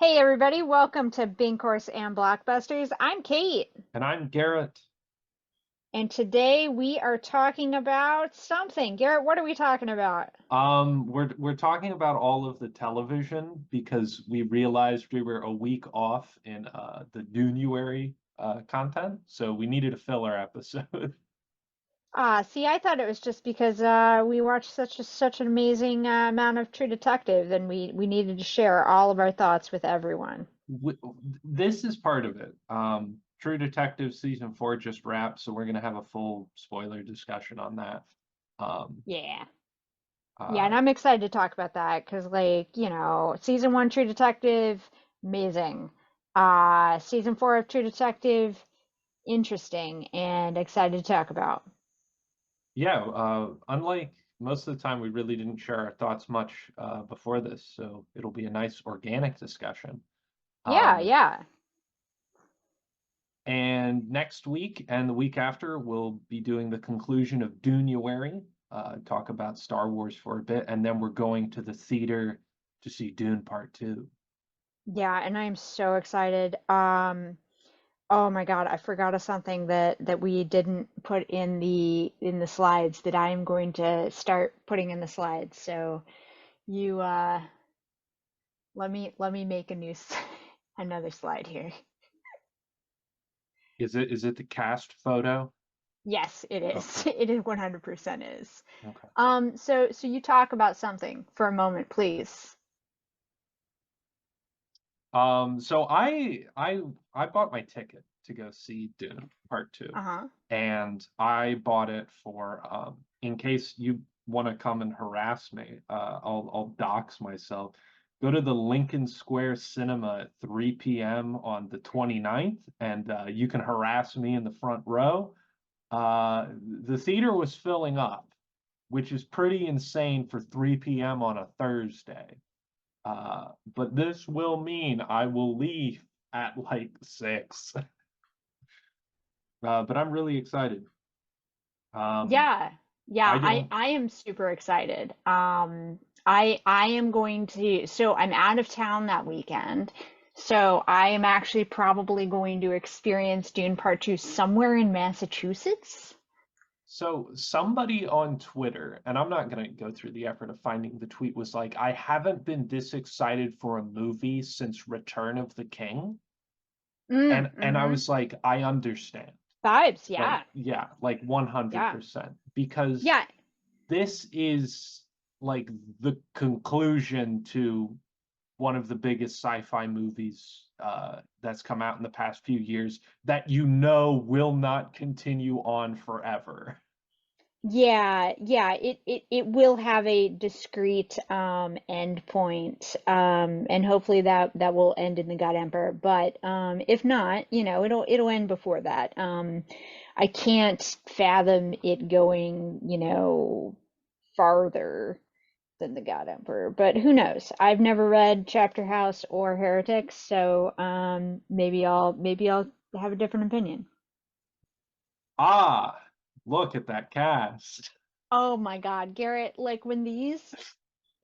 Hey everybody, welcome to Binkhorsts and Blockbusters. I'm Kate, And I'm Garrett. and today we are talking about something. Garrett, what are we talking about? We're talking about all of the television because we realized we were a week off in the Dunuary content, so we needed a filler episode. See, I thought it was just because we watched such an amazing amount of True Detective, and we needed to share all of our thoughts with everyone. W- This is part of it. True Detective season 4 just wrapped, so we're gonna have a full spoiler discussion on that. Um, Yeah. Yeah, uh, and I'm excited to talk about that because, season one True Detective, amazing. Season four of True Detective, interesting and excited to talk about. yeah, unlike most of the time, we really didn't share our thoughts much before this, so it'll be a nice organic discussion. Yeah, Um, yeah. and next week and the week after, we'll be doing the conclusion of Dunuary, talk about Star Wars for a bit, and then we're going to the theater to see Dune Part 2. Yeah, and I'm so excited. Oh my God, I forgot of something that we didn't put in the slides that I am going to start putting in the slides. So you let me make a another slide here. Is it the cast photo? Yes, it Okay. is. It is 100% is. Okay. So you talk about something for a moment, please. So I bought my ticket to go see Dune Part 2. Uh-huh. And I bought it for in case you want to come and harass me, I'll dox myself. Go to the Lincoln Square Cinema at 3 p.m. on the 29th, and you can harass me in the front row. The theater was filling up, which is pretty insane for 3 p.m. on a Thursday. But this will mean I will leave at like 6. But I'm really excited. Um, Yeah, yeah, I don't. I am super excited. I am going to, so I'm out of town that weekend. So I am actually probably going to experience Dune Part 2 somewhere in Massachusetts. So somebody on Twitter, and I'm not going to go through the effort of finding the tweet, was like, I haven't been this excited for a movie since Return of the King. And I Mm-hmm. was like, I understand. Vibes, Like, yeah. yeah, like Yeah. 100%. Because Yeah. this is like the conclusion to one of the biggest sci-fi movies that's come out in the past few years that will not continue on forever. Yeah, yeah, it will have a discrete end point, and hopefully that will end in the God Emperor. But if not, it'll end before that. I can't fathom it going, farther than the God Emperor. But who knows? I've never read Chapter House or Heretics, so maybe I'll have a different opinion. Ah, look at that cast. Oh my God, Garrett, like when these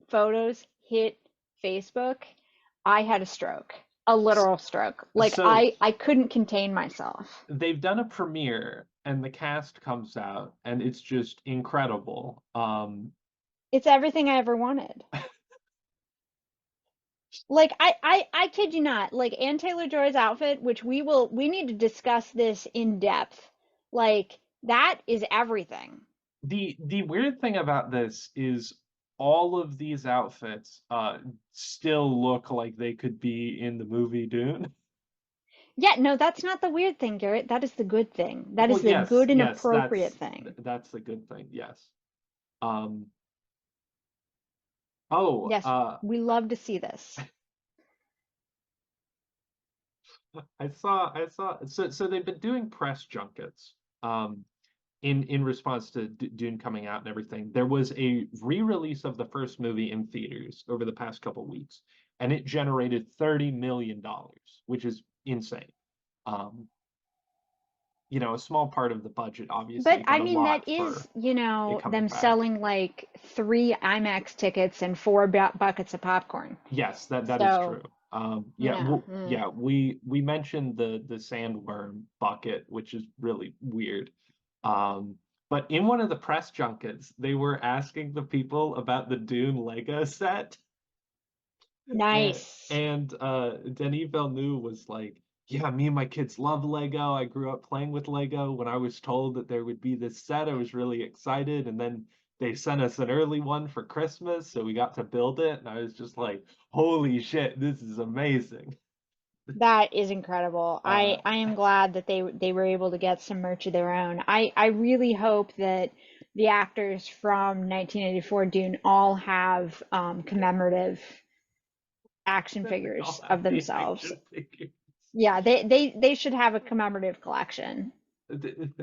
photos hit Facebook, I had a stroke, a literal stroke. Like So I couldn't contain myself. they've done a premiere and the cast comes out and it's just incredible. It's everything I ever wanted. Like I kid you not, like Ann Taylor-Joy's outfit, which we need to discuss this in depth. Like that is everything. the weird thing about this is all of these outfits still look like they could be in the movie Dune. Yeah, no, that's not the weird thing, Garrett. That is the good thing. That Well, is the yes, good and yes, appropriate thing. that's the good thing. Yes. Um, oh, Yes, we love to see this. I saw so they've been doing press junkets in response to Dune coming out and everything. There was a re-release of the first movie in theaters over the past couple weeks, and it generated $30 million, which is insane. Um, a small part of the budget, But obviously, but I a mean, that lot is, for it coming them back. selling like three IMAX tickets and four buckets of popcorn. Yes, that is So, true. Yeah, No. yeah, we mentioned the sandworm bucket, which is really weird. Um, but in one of the press junkets, they were asking the people about the Dune Lego set. And Nice. Denis Villeneuve was like, "Yeah, me and my kids love Lego. I grew up playing with Lego. When I was told that there would be this set, I was really excited. And then they sent us an early one for Christmas, so we got to build it. And I was just like, holy shit, this is amazing." That is incredible. Uh, I am glad that they were able to get some merch of their own. I really hope that the actors from 1984 Dune all have commemorative action they figures all have of the themselves. action figures. Yeah, they should have a commemorative collection.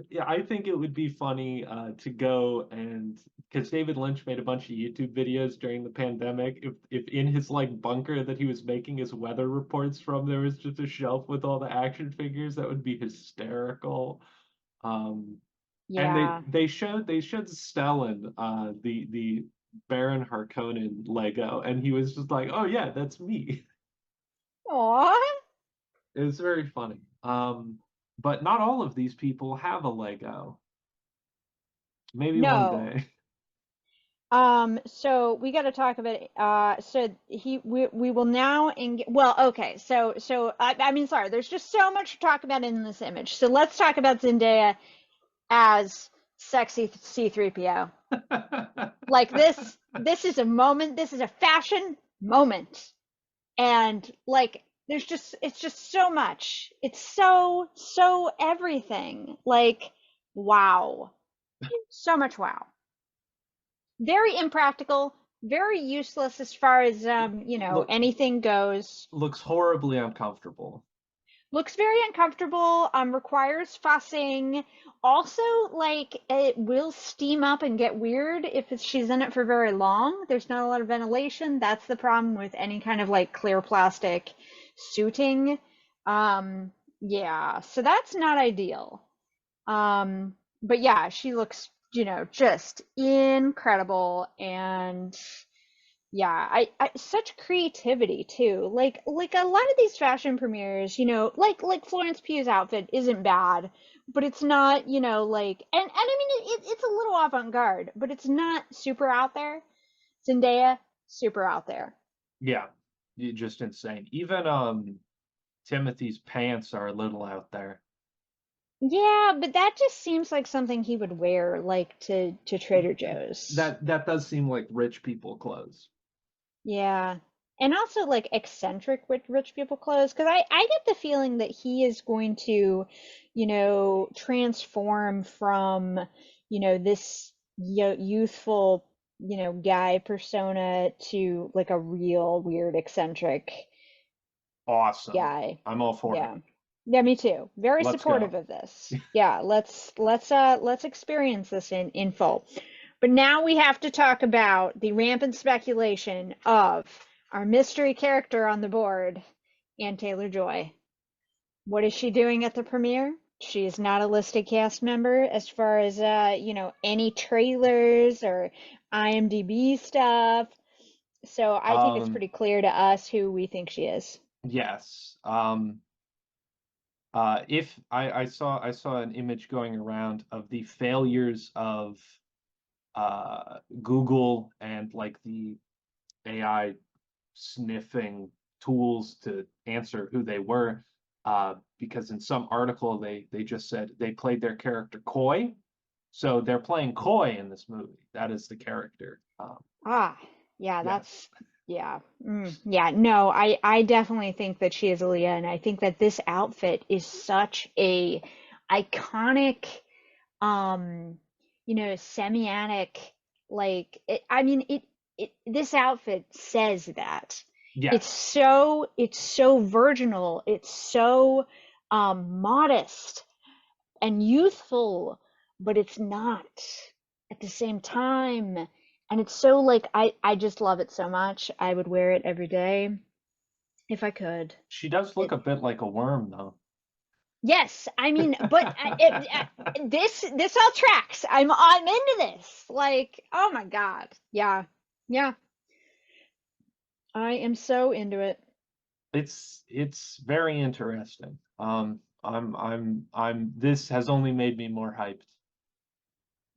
Yeah, I think it would be funny to go and because David Lynch made a bunch of YouTube videos during the pandemic. If in his like bunker that he was making his weather reports from, there was just a shelf with all the action figures, that would be hysterical. Um, and Yeah. they showed Stellan the Baron Harkonnen Lego, and he was just like, "Oh yeah, that's me." Aw. It was very funny. But not all of these people have a Lego. Maybe one No. day. So we got to talk about so we will now well, okay. So I mean, sorry, there's just so much to talk about in this image. So let's talk about Zendaya as sexy C3PO. Like this is a moment, this is a fashion moment. And like there's just it's just so much. It's so everything. Like wow. So much wow. Very impractical, very useless as far as Look, anything goes. looks horribly uncomfortable. Looks very uncomfortable, requires fussing. Also, like it will steam up and get weird if she's in it for very long. There's not a lot of ventilation. That's the problem with any kind of like clear plastic suiting. Yeah, so that's not ideal. But yeah, she looks, just incredible. And yeah, I such creativity too. Like a lot of these fashion premieres, like Florence Pugh's outfit isn't bad, but it's not, like and I mean it's a little avant-garde, but it's not super out there. Zendaya, super out there. Yeah, just insane. Even Timothy's pants are a little out there. Yeah, but that just seems like something he would wear like to Trader Joe's. That does seem like rich people clothes. Yeah. And also like eccentric with rich people clothes, because I get the feeling that he is going to, transform from, this youthful, guy persona to like a real weird eccentric Awesome. guy. I'm all for it. Yeah. Yeah, me too. Very Let's supportive go. of this. Yeah, let's experience this in full. But now we have to talk about the rampant speculation of our mystery character on the board, Ann Taylor-Joy. What is she doing at the premiere? She is not a listed cast member as far as any trailers or IMDb stuff. So I think it's Um, pretty clear to us who we think she is. yes. If I saw an image going around of the failures of Google and like the AI sniffing tools to answer who they were, because in some article they just said they played their character coy, so they're playing coy in this movie. That is the character. Ah, yeah, Yes, yeah. Yeah, no, I definitely think that she is Aaliyah, and I think that this outfit is such a iconic, um, semianic, like, I mean, this outfit says that. yes, It's so virginal, it's so, modest and youthful, but it's not at the same time. And it's so like I just love it so much. I would wear it every day if I could. she does look It a bit like a worm though. Yes, I mean, but this all tracks. I'm into this. Like, oh my God. Yeah. Yeah. I am so into it. It's very interesting. This has only made me more hyped.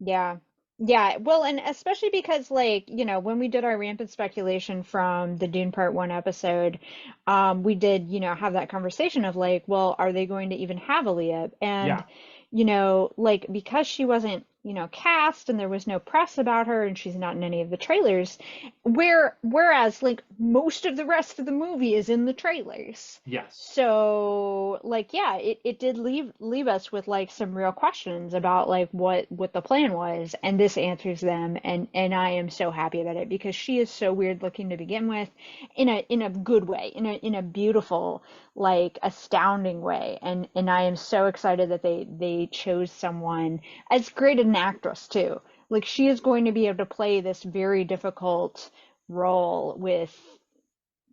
Yeah. Yeah. Well, and especially because like, when we did our rampant speculation from the Dune Part 1 episode, we did, have that conversation of like, well, are they going to even have Aaliyah? And, Yeah, like because she wasn't, cast and there was no press about her and she's not in any of the trailers, whereas like most of the rest of the movie is in the trailers. yes. So like yeah, it did leave us with like some real questions about like what the plan was, and this answers them, and I am so happy about it because she is so weird looking to begin with, in a good way, in a beautiful, like astounding way, and I am so excited that they chose someone as great an actress too. Like she is going to be able to play this very difficult role with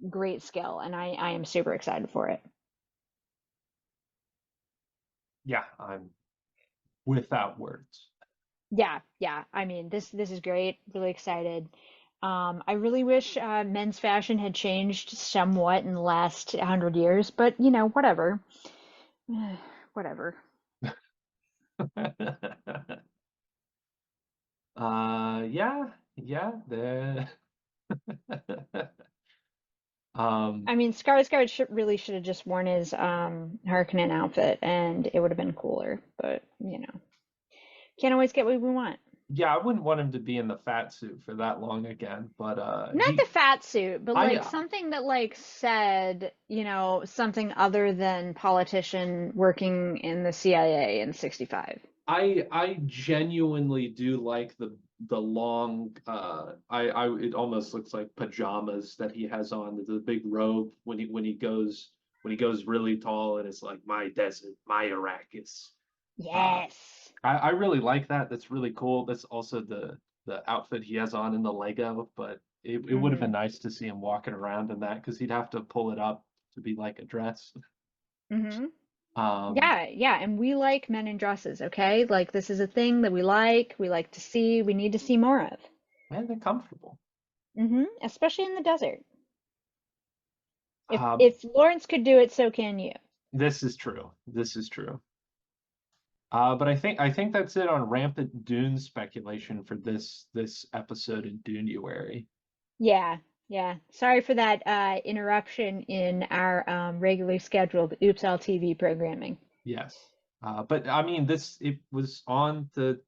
great skill, and I am super excited for it. Yeah, I'm without words. Yeah, yeah. I mean, this is great. Really excited. I really wish men's fashion had changed somewhat in the last 100 years, but whatever. Whatever. Yeah, yeah, um, I mean, Skarsgård really should have just worn his Harkonnen outfit, and it would have been cooler. But can't always get what we want. yeah, I wouldn't want him to be in the fat suit for that long again, but Not the fat suit, but I like something that like said, something other than politician working in the CIA in 65. I genuinely do like the long I it almost looks like pajamas that he has on, the big robe when he goes really tall and it's like my desert, my Arrakis. Uh Yes. I really like that. That's really cool. That's also the outfit he has on in the Lego, but it would have been Hmm. nice to see him walking around in that because he'd have to pull it up to be like a dress. Hmm. Um Yeah, yeah, and we like men in dresses, okay? Like this is a thing that we like to see, we need to see more of. and they're comfortable. Especially in the desert. If Uh, if Lawrence could do it, so can you. this is true. This is true. But I think that's it on rampant Dune speculation for this episode in Dunuary. Yeah, yeah. Sorry for that interruption in our regularly scheduled Oops All TV programming. Yes. But I mean this it was on the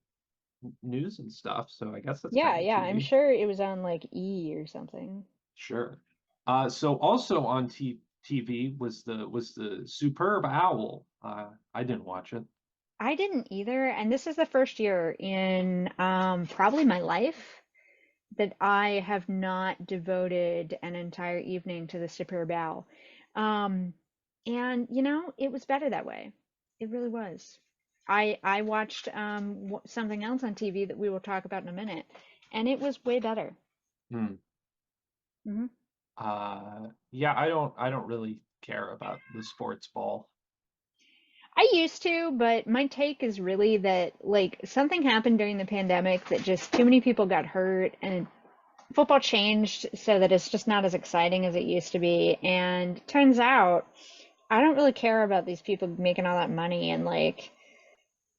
news and stuff, so I guess that's Yeah, kind of yeah, I'm TV. sure it was on like E or something. Sure. So also on TV was the Superb Owl. I didn't watch it. I didn't either, and this is the first year in probably my life that I have not devoted an entire evening to the Super Bowl. Um, and it was better that way. It really was. I watched something else on TV that we will talk about in a minute, and it was way better. Hmm. Hmm. Yeah, I don't really care about the sports ball. I used to, but my take is really that like something happened during the pandemic that just too many people got hurt and football changed so that it's just not as exciting as it used to be. And turns out I don't really care about these people making all that money and like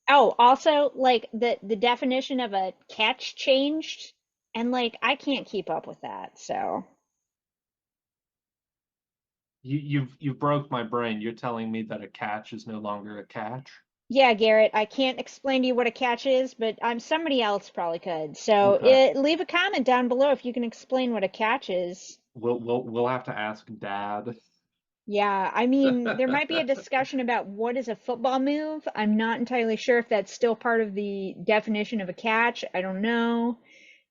oh, also like the definition of a catch changed and like I can't keep up with that. So, You've broke my brain. You're telling me that a catch is no longer a catch? yeah, Garrett, I can't explain to you what a catch is, but I'm somebody else probably could. So, Okay. leave a comment down below if you can explain what a catch is. We'll have to ask Dad. Yeah, I mean, there might be a discussion about what is a football move. I'm not entirely sure if that's still part of the definition of a catch. I don't know.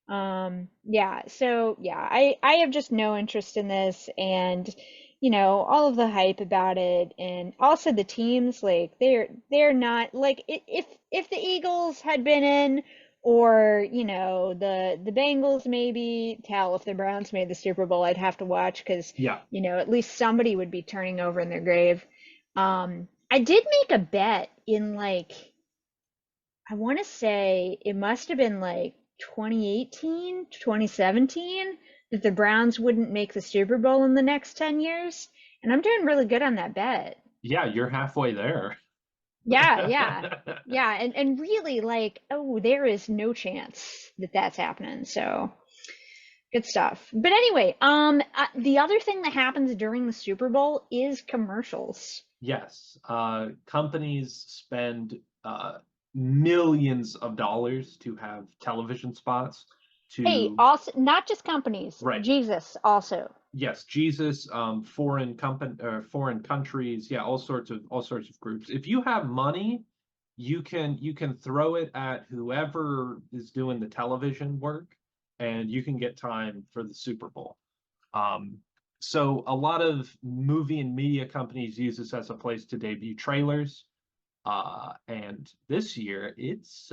Yeah, so yeah, I have just no interest in this, and all of the hype about it, and also the teams like they're not like if the Eagles had been in, or the Bengals maybe, hell, if the Browns made the Super Bowl, I'd have to watch because Yeah. at least somebody would be turning over in their grave. I did make a bet in like I want to say it must have been like 2018, 2017 that the Browns wouldn't make the Super Bowl in the next 10 years. And I'm doing really good on that bet. Yeah, you're halfway there. Yeah, yeah. Yeah, and really like, oh, there is no chance that that's happening. So, good stuff. But anyway, the other thing that happens during the Super Bowl is commercials. Yes, companies spend millions of dollars to have television spots Hey, to, also not just companies, right. Jesus also. Yes, Jesus, foreign countries, yeah, all sorts of groups. If you have money, you can throw it at whoever is doing the television work, and you can get time for the Super Bowl. Um, so a lot of movie and media companies use this as a place to debut trailers. And this year it's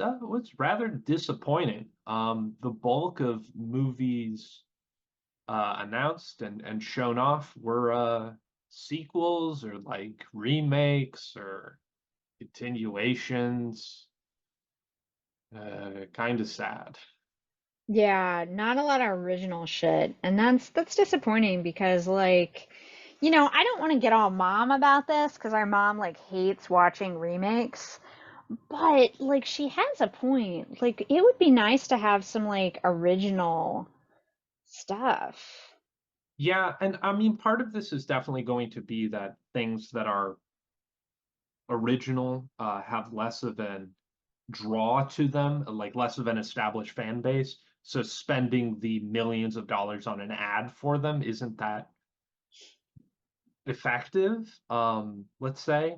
rather disappointing. The bulk of movies announced and shown off were sequels or like remakes or continuations. Kind of sad. Yeah, not a lot of original shit. And that's disappointing because like, I don't want to get all mom about this because our mom like hates watching remakes, but like she has a point. Like it would be nice to have some like original stuff. Yeah, and I mean, part of this is definitely going to be that things that are original have less of an draw to them, like less of an established fan base. So spending the millions of dollars on an ad for them isn't that effective. Let's say,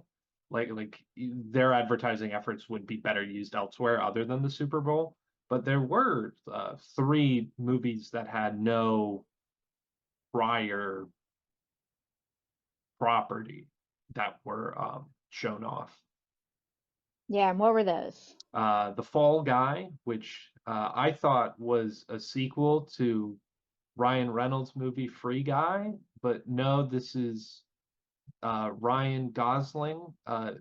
like their advertising efforts would be better used elsewhere other than the Super Bowl. But there were three movies that had no prior property that were shown off. Yeah, and what were those? The Fall Guy, which I thought was a sequel to Ryan Reynolds' movie Free Guy, but no, this is Ryan Gosling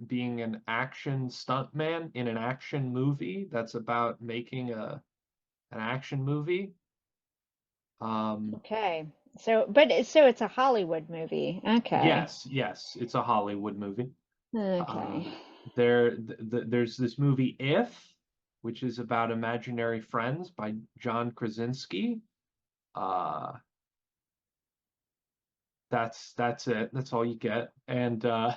being an action stuntman in an action movie that's about making an action movie. Um, Okay. So it's a Hollywood movie. Okay. yes, yes, it's a Hollywood movie. Okay. Uh, there's this movie which is about imaginary friends by John Krasinski. Uh, that's it. That's all you get. And there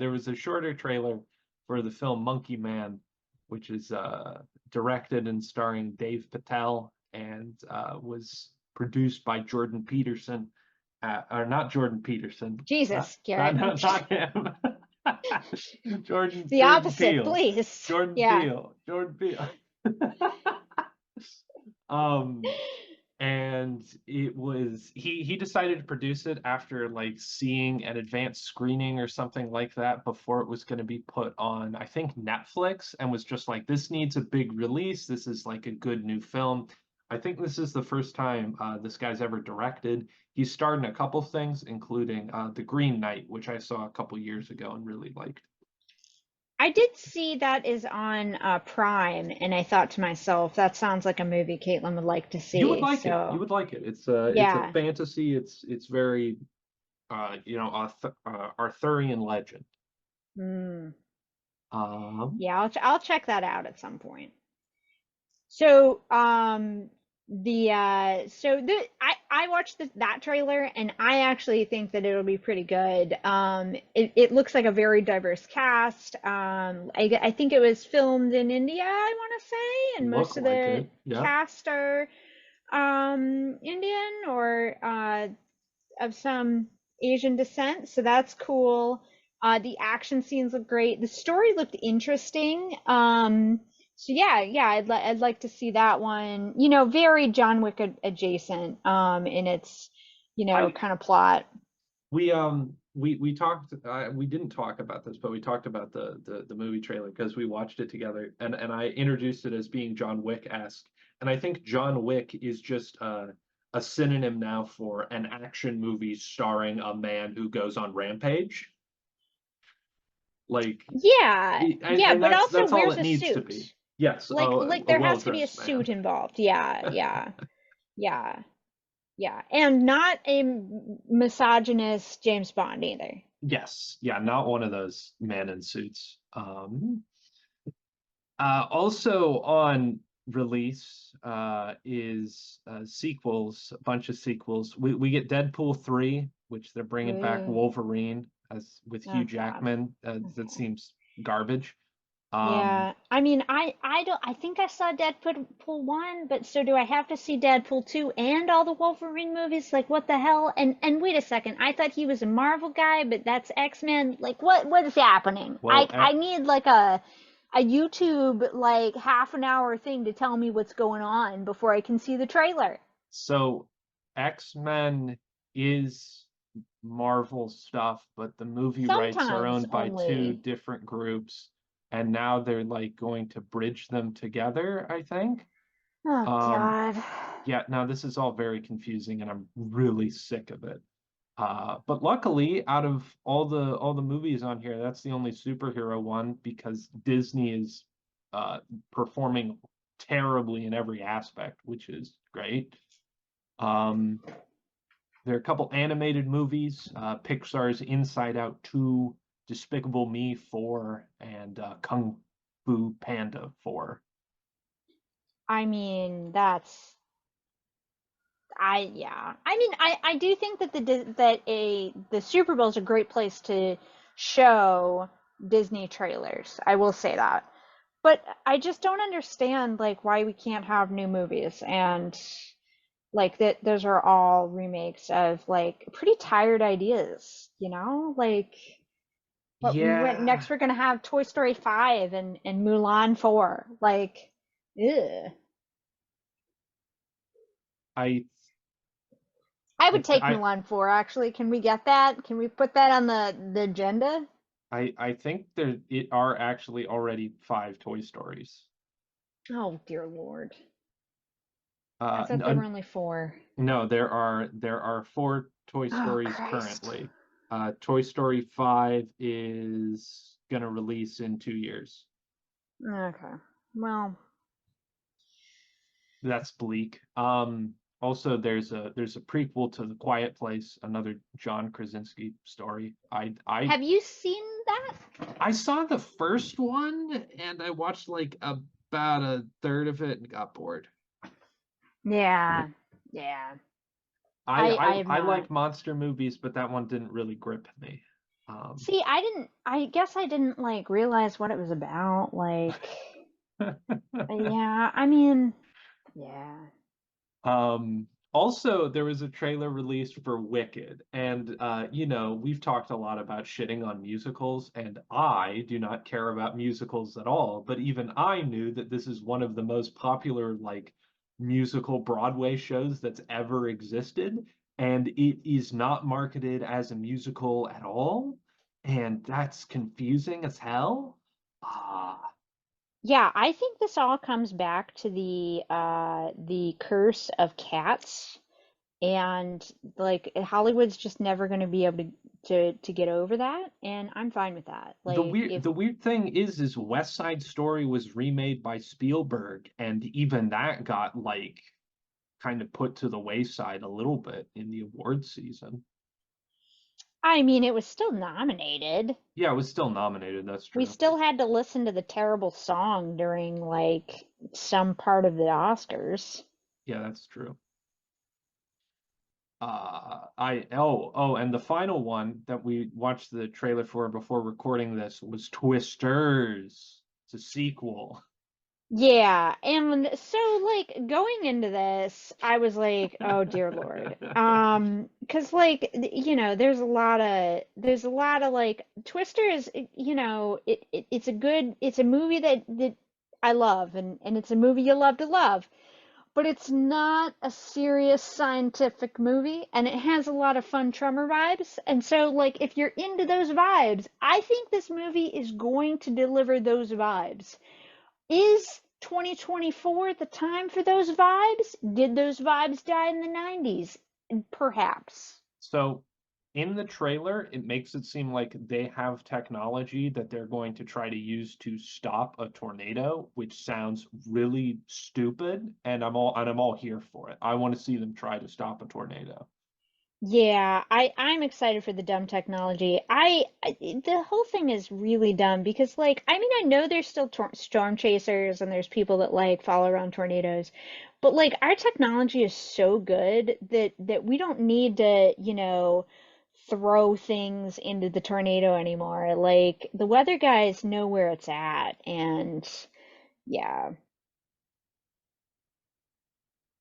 was a shorter trailer for the film Monkey Man, which is directed and starring Dave Patel and was produced by Jordan Peterson, or not Jordan Peterson, not Jesus, not Garrett. not, not him. Jordan The Jordan opposite, Peele. please. Jordan Yeah. Peele. Jordan Peele. Um, and he decided to produce it after like seeing an advanced screening or something like that before it was going to be put on, I think, Netflix, and was just like, this needs a big release. This is like a good new film. I think this is the first time this guy's ever directed. He's starred in a couple things, including The Green Knight, which I saw a couple years ago and really liked. I did see that is on Prime, and I thought to myself, that sounds like a movie Caitlin would like to You would see. like it. You So, would like it. It's a yeah. fantasy. It's very Arthurian legend. Mm. Um, Yeah, I'll check that out at some point. So, I watched that trailer and I actually think that it'll be pretty good. It looks like a very diverse cast. I think it was filmed in India, I want to say, and most look of like the it. Yeah. cast are Indian or of some Asian descent. So that's cool. The action scenes look great. The story looked interesting. So yeah, I'd like to see that one. Very John Wick adjacent in its I kind of plot. we talked we didn't talk about this, but we talked about the movie trailer because we watched it together, and I introduced it as being John Wick-esque. And I think John Wick is just a synonym now for an action movie starring a man who goes on rampage. Like, Yeah, yeah, and but also that's all wears it a needs to be. suit. Yes, Like a there has to be a well-dressed man. suit involved. Yeah, yeah, yeah. Yeah, and not a misogynist James Bond either. Yes, yeah, not one of those man in suits. Also on release is sequels, a bunch of sequels. We get Deadpool 3, which they're bringing back Ooh, Wolverine as with Hugh oh God. Jackman. That Okay. seems garbage. Um, Yeah, I mean, I don't, I think I saw Deadpool 1, but so do I have to see Deadpool 2 and all the Wolverine movies? Like, what the hell? And wait a second, I thought he was a Marvel guy, but that's X-Men. Like, what is happening? well, I need like a YouTube like half an hour thing to tell me what's going on before I can see the trailer. so X-Men is Marvel stuff, but the movie rights are Sometimes owned by two only. different groups, and now they're like going to bridge them together, I think. Oh Um, God. yeah, now this is all very confusing, and I'm really sick of it. But luckily, out of all the movies on here, that's the only superhero one because Disney is performing terribly in every aspect, which is great. Um, there are a couple animated movies, Pixar's Inside Out 2, Despicable Me 4, and Kung Fu Panda 4. I mean, that's yeah. I mean, I do think that the Super Bowl is a great place to show Disney trailers. I will say that. But I just don't understand like why we can't have new movies and like that those are all remakes of like pretty tired ideas, you know? Like what we went Yeah, next we're gonna have Toy Story 5 and Mulan 4. Like, ugh. I I I would take I Mulan 4 actually. Can we get that? Can we put that on the agenda? I think there it are actually already five Toy Stories. Oh dear Lord. I Uh, thought there were n- only four. no, there are four Toy Oh Stories Christ. currently. Toy Story 5 is gonna release in 2 years. Okay. Well, That's bleak. Also there's a prequel to The Quiet Place, another John Krasinski story. have you seen that? I saw the first one and I watched like about a third of it and got bored. Yeah. Yeah. I I I have I not. like monster movies, but that one didn't really grip me. Um, See, I guess I didn't like realize what it was about. Like, yeah, I mean, yeah. Also, there was a trailer released for Wicked, and we've talked a lot about shitting on musicals, and I do not care about musicals at all, but even I knew that this is one of the most popular like musical Broadway shows that's ever existed, and it is not marketed as a musical at all, and that's confusing as hell. Ah, Yeah, I think this all comes back to the curse of cats and like Hollywood's just never going to be able to get over that and I'm fine with that. the Like weird if the weird thing is West Side Story was remade by Spielberg, and even that got like kind of put to the wayside a little bit in the awards season. I mean it was still nominated. Yeah, it was still nominated, that's We true. still had to listen to the terrible song during like some part of the Oscars. Yeah, that's true. And the final one that we watched the trailer for before recording this was Twisters. It's a sequel. Yeah, and so like going into this, I was like, oh dear Lord. 'Cause like there's a lot of like Twister is it's a movie that I love and it's a movie you love to love, but it's not a serious scientific movie and it has a lot of fun Tremor vibes. And so like if you're into those vibes, I think this movie is going to deliver those vibes. Is 2024 the time for those vibes? Did those vibes die in the 90s? Perhaps. So in the trailer, it makes it seem like they have technology that they're going to try to use to stop a tornado, which sounds really stupid, and I'm all here for it. I want to see them try to stop a tornado. Yeah, I'm excited for the dumb technology. The whole thing is really dumb because like I mean I know there's still storm chasers and there's people that like follow around tornadoes, but like our technology is so good that we don't need to, throw things into the tornado anymore. Like the weather guys know where it's at and yeah.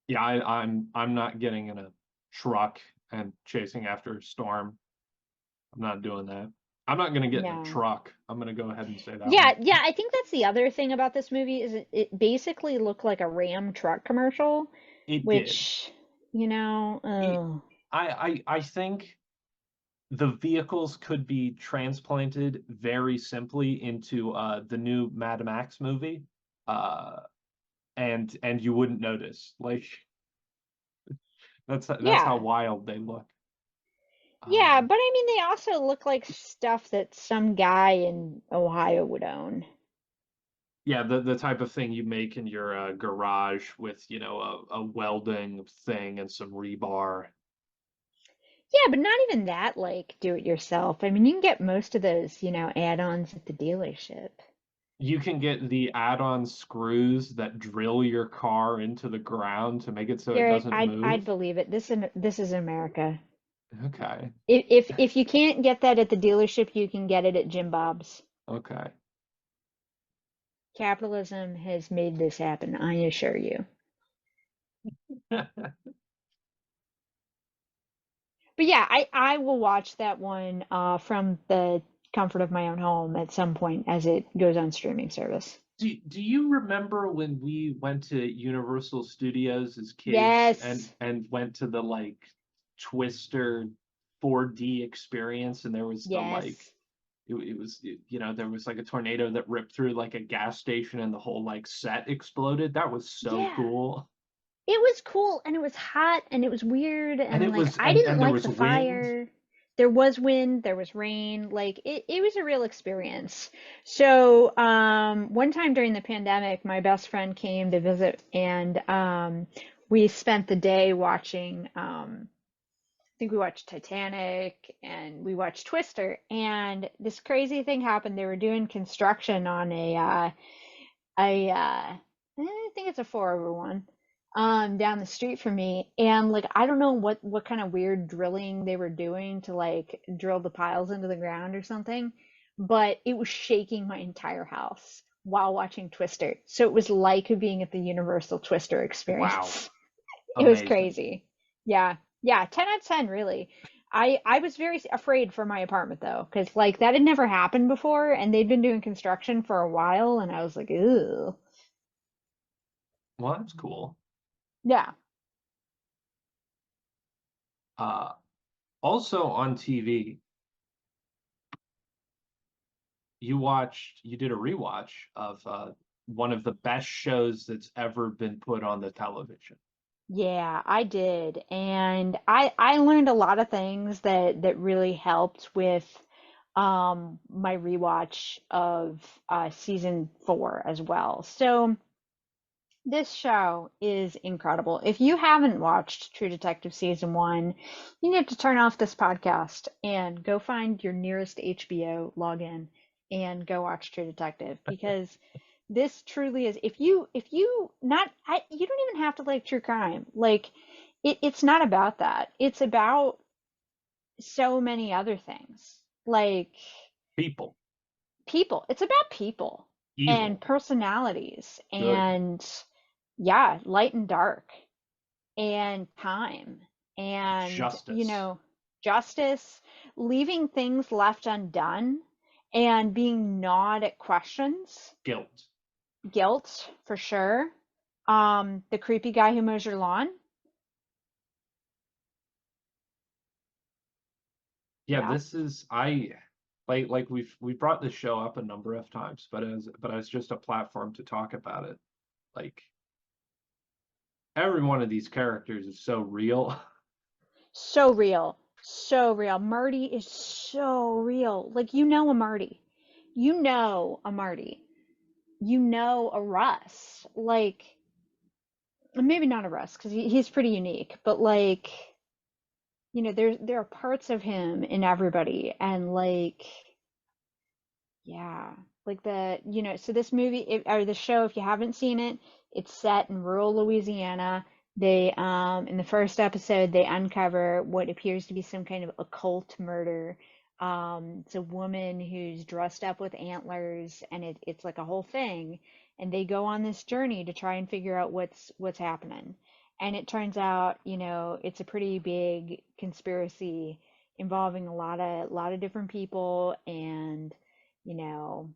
Yeah, I'm not getting in a truck and chasing after a storm. I'm not doing that. I'm not gonna get in a No. truck. I'm gonna go ahead and say that Yeah, one. yeah, I think that's the other thing about this movie is it basically looked like a Ram truck commercial, It did. which, It, ugh. I think the vehicles could be transplanted very simply into the new Mad Max movie, uh, and you wouldn't notice. Like that's how Yeah. wild they look. Yeah, Um, but I mean they also look like stuff that some guy in Ohio would own. yeah, the type of thing you make in your garage with, a welding thing and some rebar. Yeah, but not even that like do it yourself. I mean, you can get most of those, add-ons at the dealership. You can get the add-on screws that drill your car into the ground to make it so it Garrett, doesn't I'd move. believe it. This is America. Okay. If you can't get that at the dealership, you can get it at Jim Bob's. Okay. Capitalism has made this happen, I assure you. But yeah, I will watch that one from the comfort of my own home at some point as it goes on streaming service. Do you remember when we went to Universal Studios as kids and Yes. went to the like Twister 4D experience, and there was the like Yes. it was there was like a tornado that ripped through like a gas station and the whole like set exploded. That was so Yeah. cool. It was cool and it was hot and it was weird And and it like was I didn't and there like was the wind. fire. There was wind, there was rain, like it was a real experience. So, one time during the pandemic, my best friend came to visit and we spent the day watching I think we watched Titanic and we watched Twister and this crazy thing happened. They were doing construction on I think it's a 4/1 down the street from me and like I don't know what kind of weird drilling they were doing to like drill the piles into the ground or something, but it was shaking my entire house while watching Twister. So it was like being at the Universal Twister Wow. experience. It was Amazing. crazy. Yeah. Yeah, 10 out of 10 really. I was very afraid for my apartment though, because like that had never happened before and they'd been doing construction for a while and I was like, ew. Well, that's cool. Yeah. Uh, Also on TV, you did a rewatch of one of the best shows that's ever been put on the television. Yeah, I did. And I learned a lot of things that really helped with my rewatch of season 4 as well. So this show is incredible. If you haven't watched True Detective season 1, you need to turn off this podcast and go find your nearest HBO login and go watch True Detective because this truly is if you not you don't even have to like true crime. Like it's not about that. It's about so many other things. Like People, people. It's about people and evil, personalities good, and yeah, light and dark and time and justice, justice, leaving things left undone and being gnawed at questions, guilt. guilt for sure. The creepy guy who mows your lawn. Yeah, Yeah. this is I like we brought this show up a number of times, but as just a platform to talk about it. Like every one of these characters is so real. So real. So real. Marty is so real. Like, you know a Marty. You know a Marty. You know a Russ. Like, maybe not a Russ, because he's pretty unique, but like, there are parts of him in everybody, and like, yeah, like so this movie, or the show, if you haven't seen it, it's set in rural Louisiana. In the first episode, they uncover what appears to be some kind of occult murder. It's a woman who's dressed up with antlers, and it's like a whole thing. And they go on this journey to try and figure out what's happening. And it turns out, it's a pretty big conspiracy involving a lot of different people, and you know,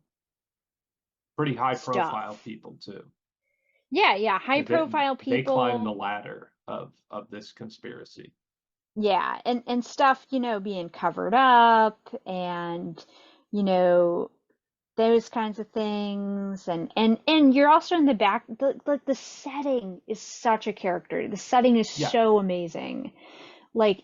Pretty high profile stuff. people too. Yeah, yeah, high They profile they climb the people. ladder of this conspiracy. Yeah, and stuff, being covered up, and you know, those kinds of things, and you're also in the back, the setting is such a character. The setting is Yeah. so amazing. Like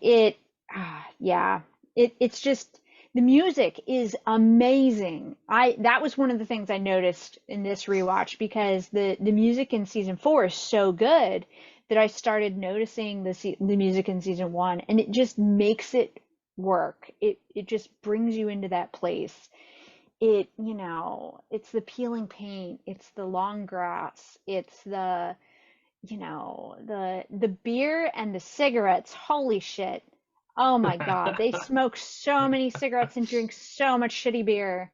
yeah, it's just, the music is amazing. That was one of the things I noticed in this rewatch, because the music in season 4 is so good that I started noticing the music in season 1, and it just makes it work. It just brings you into that place. It's the peeling paint, it's the long grass, it's the beer and the cigarettes. Holy shit. Oh my God. They smoke so many cigarettes and drink so much shitty beer.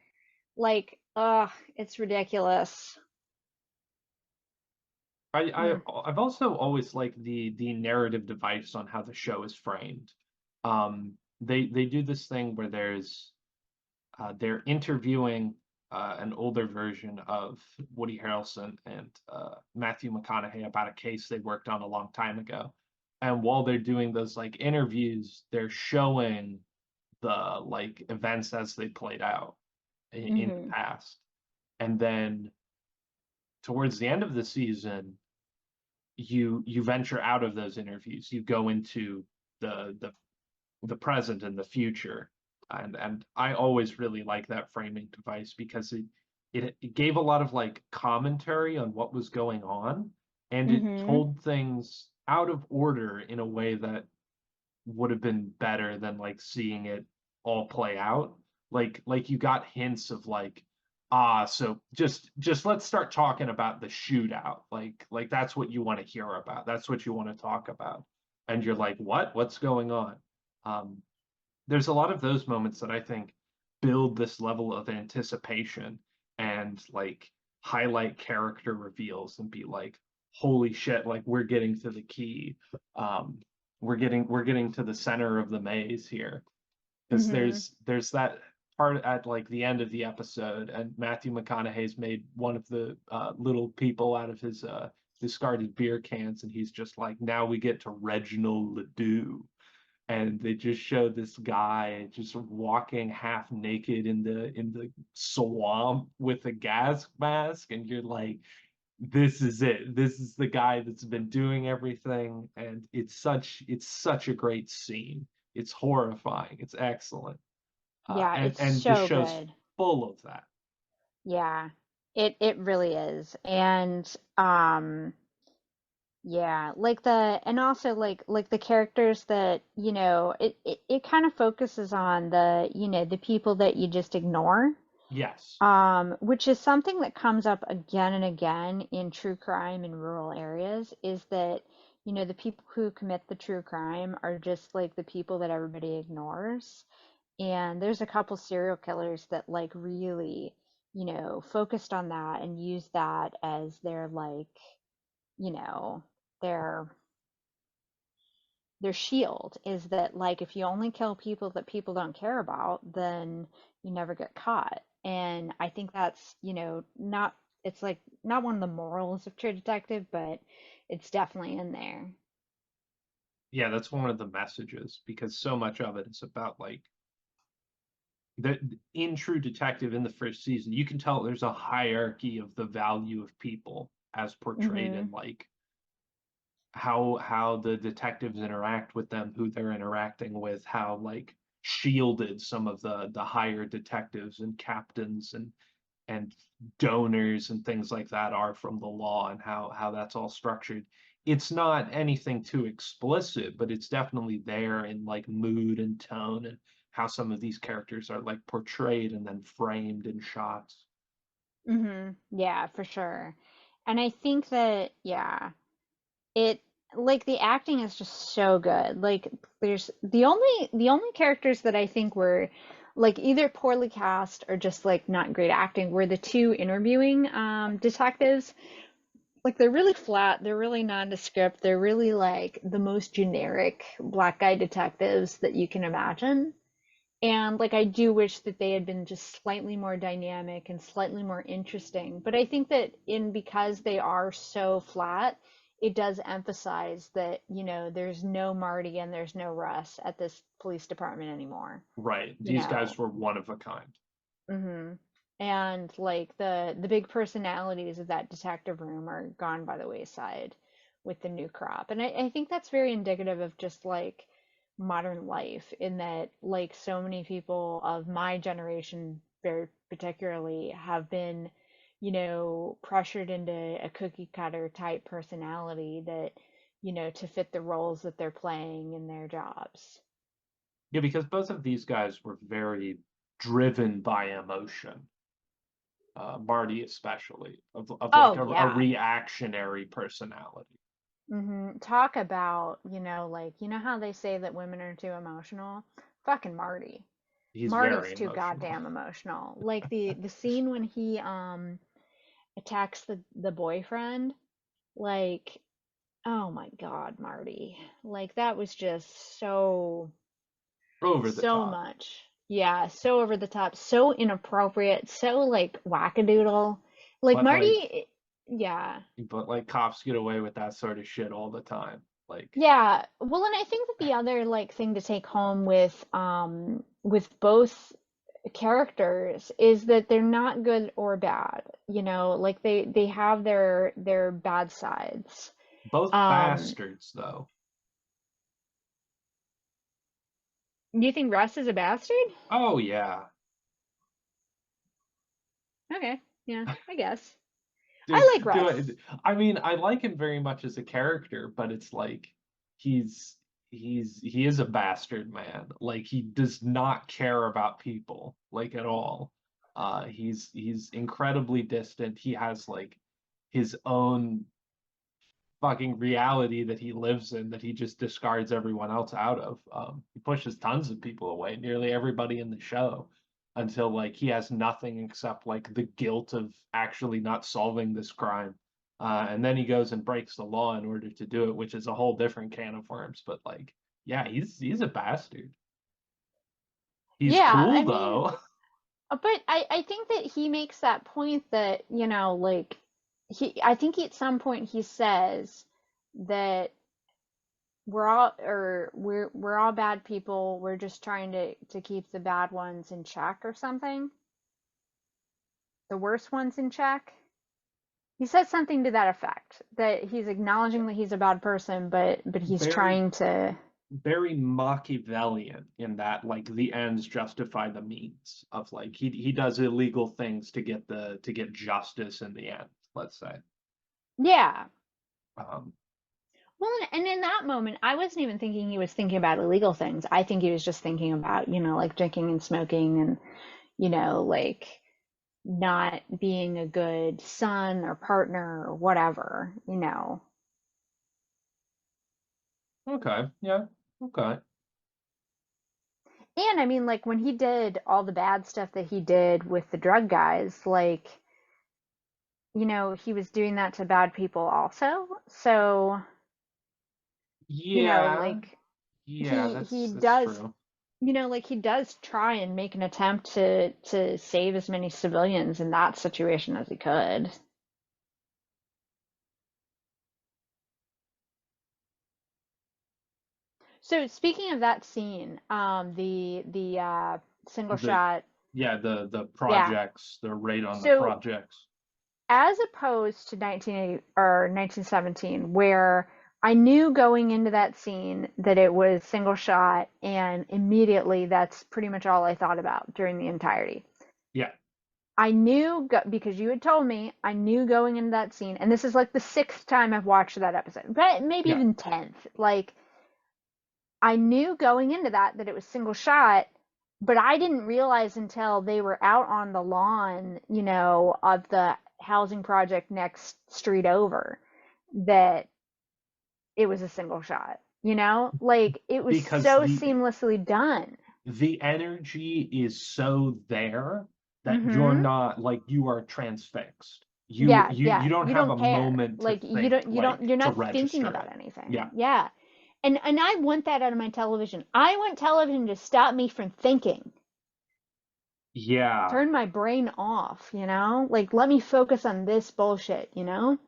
Like, ugh, it's ridiculous. Mm. I've also always liked the narrative device on how the show is framed. They do this thing where they're interviewing an older version of Woody Harrelson and Matthew McConaughey about a case they worked on a long time ago. And while they're doing those like interviews, they're showing the like events as they played out in the Hmm. past. And then towards the end of the season, you venture out of those interviews. You go into the the present and the future. And I always really like that framing device because it gave a lot of like commentary on what was going on, and it Hmm. told things out of order in a way that would have been better than like seeing it all play out. Like you got hints of like, so just let's start talking about the shootout. Like that's what you want to hear about. That's what you want to talk about. And you're like, what? What's going on? Um, there's a lot of those moments that I think build this level of anticipation and like highlight character reveals and be like, holy shit, like we're getting to the key. Um, we're getting to the center of the maze here. Because Hmm. there's that part at like the end of the episode, and Matthew McConaughey's made one of the little people out of his discarded beer cans, and he's just like, now we get to Reginald Ledoux, and they just show this guy just walking half naked in the swamp with a gas mask, and you're like, this is it. This is the guy that's been doing everything, and it's such a great scene. It's horrifying. It's excellent. Yeah, it's And the so show's good. full of that. Yeah, it really is. And yeah, and also like the characters that, it kind of focuses on the people that you just ignore. Yes. Which is something that comes up again and again in true crime in rural areas, is that, the people who commit the true crime are just like the people that everybody ignores. And there's a couple serial killers that like really, focused on that and used that as their like, you know, their their shield, is that like, if you only kill people that people don't care about, then you never get caught. And I think that's, not, it's like not one of the morals of True Detective, but it's definitely in there. Yeah, that's one of the messages because so much of it is about like that in True Detective in the first season, you can tell there's a hierarchy of the value of people as portrayed Hmm. in like how the detectives interact with them, who they're interacting with, how like shielded some of the higher detectives and captains and donors and things like that are from the law, and how that's all structured. It's not anything too explicit, but it's definitely there in like mood and tone and how some of these characters are like portrayed and then framed in shots. Yeah, for sure. And I think that, yeah, it like the acting is just so good. Like there's the only characters that I think were like either poorly cast or just like not great acting were the two interviewing detectives. Like they're really flat, they're really nondescript, they're really like the most generic black guy detectives that you can imagine. And like I do wish that they had been just slightly more dynamic and slightly more interesting. But I think that in because they are so flat, it does emphasize that, there's no Marty and there's no Russ at this police department anymore. Right. You These know. guys were one of a kind. hmm And like the big personalities of that detective room are gone by the wayside with the new crop. And I think that's very indicative of just like modern life in that like so many people of my generation very particularly have been, pressured into a cookie cutter type personality that, to fit the roles that they're playing in their jobs. Yeah, because both of these guys were very driven by emotion. Marty especially, of like Oh a yeah. reactionary personality. Talk about, like, how they say that women are too emotional? Fucking Marty. He's very Marty's too emotional. goddamn emotional. Like the scene when he attacks the boyfriend, like, oh my God, Marty. Like that was just Over the so top. much. Yeah, so over the top, so inappropriate, so like wackadoodle. Like But like Marty, yeah. cops get away with that sort of shit all the time. Like Yeah, well, and I think that the other like thing to take home with both characters is that they're not good or bad, like they have their bad sides. both Um, bastards though. you think Russ is a bastard? Oh yeah. Okay, yeah, I guess. I like Dude, Russ. I mean, I like him very much as a character, but it's like he's he is a bastard man. Like he does not care about people like at all. He's incredibly distant. He has like his own fucking reality that he lives in that he just discards everyone else out of. He pushes tons of people away, nearly everybody in the show, until like he has nothing except like the guilt of actually not solving this crime. And then he goes and breaks the law in order to do it, which is a whole different can of worms. But like, yeah, he's a bastard. He's Yeah, I cool mean, though. but I think that he makes that point that, like I think at some point he says that we're all bad people. We're just trying to keep the bad ones in check or something. The worst ones in check. He said something to that effect, that he's acknowledging that he's a bad person, but he's Very trying to. very Machiavellian in that like the ends justify the means of like he does illegal things to get justice in the end, let's say. Yeah. Um, Well, and in that moment, I wasn't even thinking he was thinking about illegal things. I think he was just thinking about, like drinking and smoking and, like not being a good son or partner or whatever. okay, yeah, okay. And I mean, like when he did all the bad stuff that he did with the drug guys, like, he was doing that to bad people also. So, Yeah, like yeah, he that's does, true. like he does try and make an attempt to save as many civilians in that situation as he could. So speaking of that scene, the single The shot, yeah, the yeah. projects, the raid on the So projects. as opposed to 1980 or 1917, where I knew going into that scene that it was single shot, and immediately that's pretty much all I thought about during the entirety. Yeah, I knew because you had told me, I knew going into that scene, and this is like the sixth time I've watched that episode, but maybe yeah. even 10th. Like, I knew going into that it was single shot, but I didn't realize until they were out on the lawn, of the housing project next street over that it was a single shot. Like it was Because so seamlessly done. the energy is so there that you're Mm-hmm. not like you are transfixed. Yeah, You yeah. don't You have don't a care. moment to Like think, like you're to not thinking register about it. anything. Yeah. Yeah. And I want that out of my television. I want television to stop me from thinking. Yeah. Turn my brain off. Like let me focus on this bullshit. Because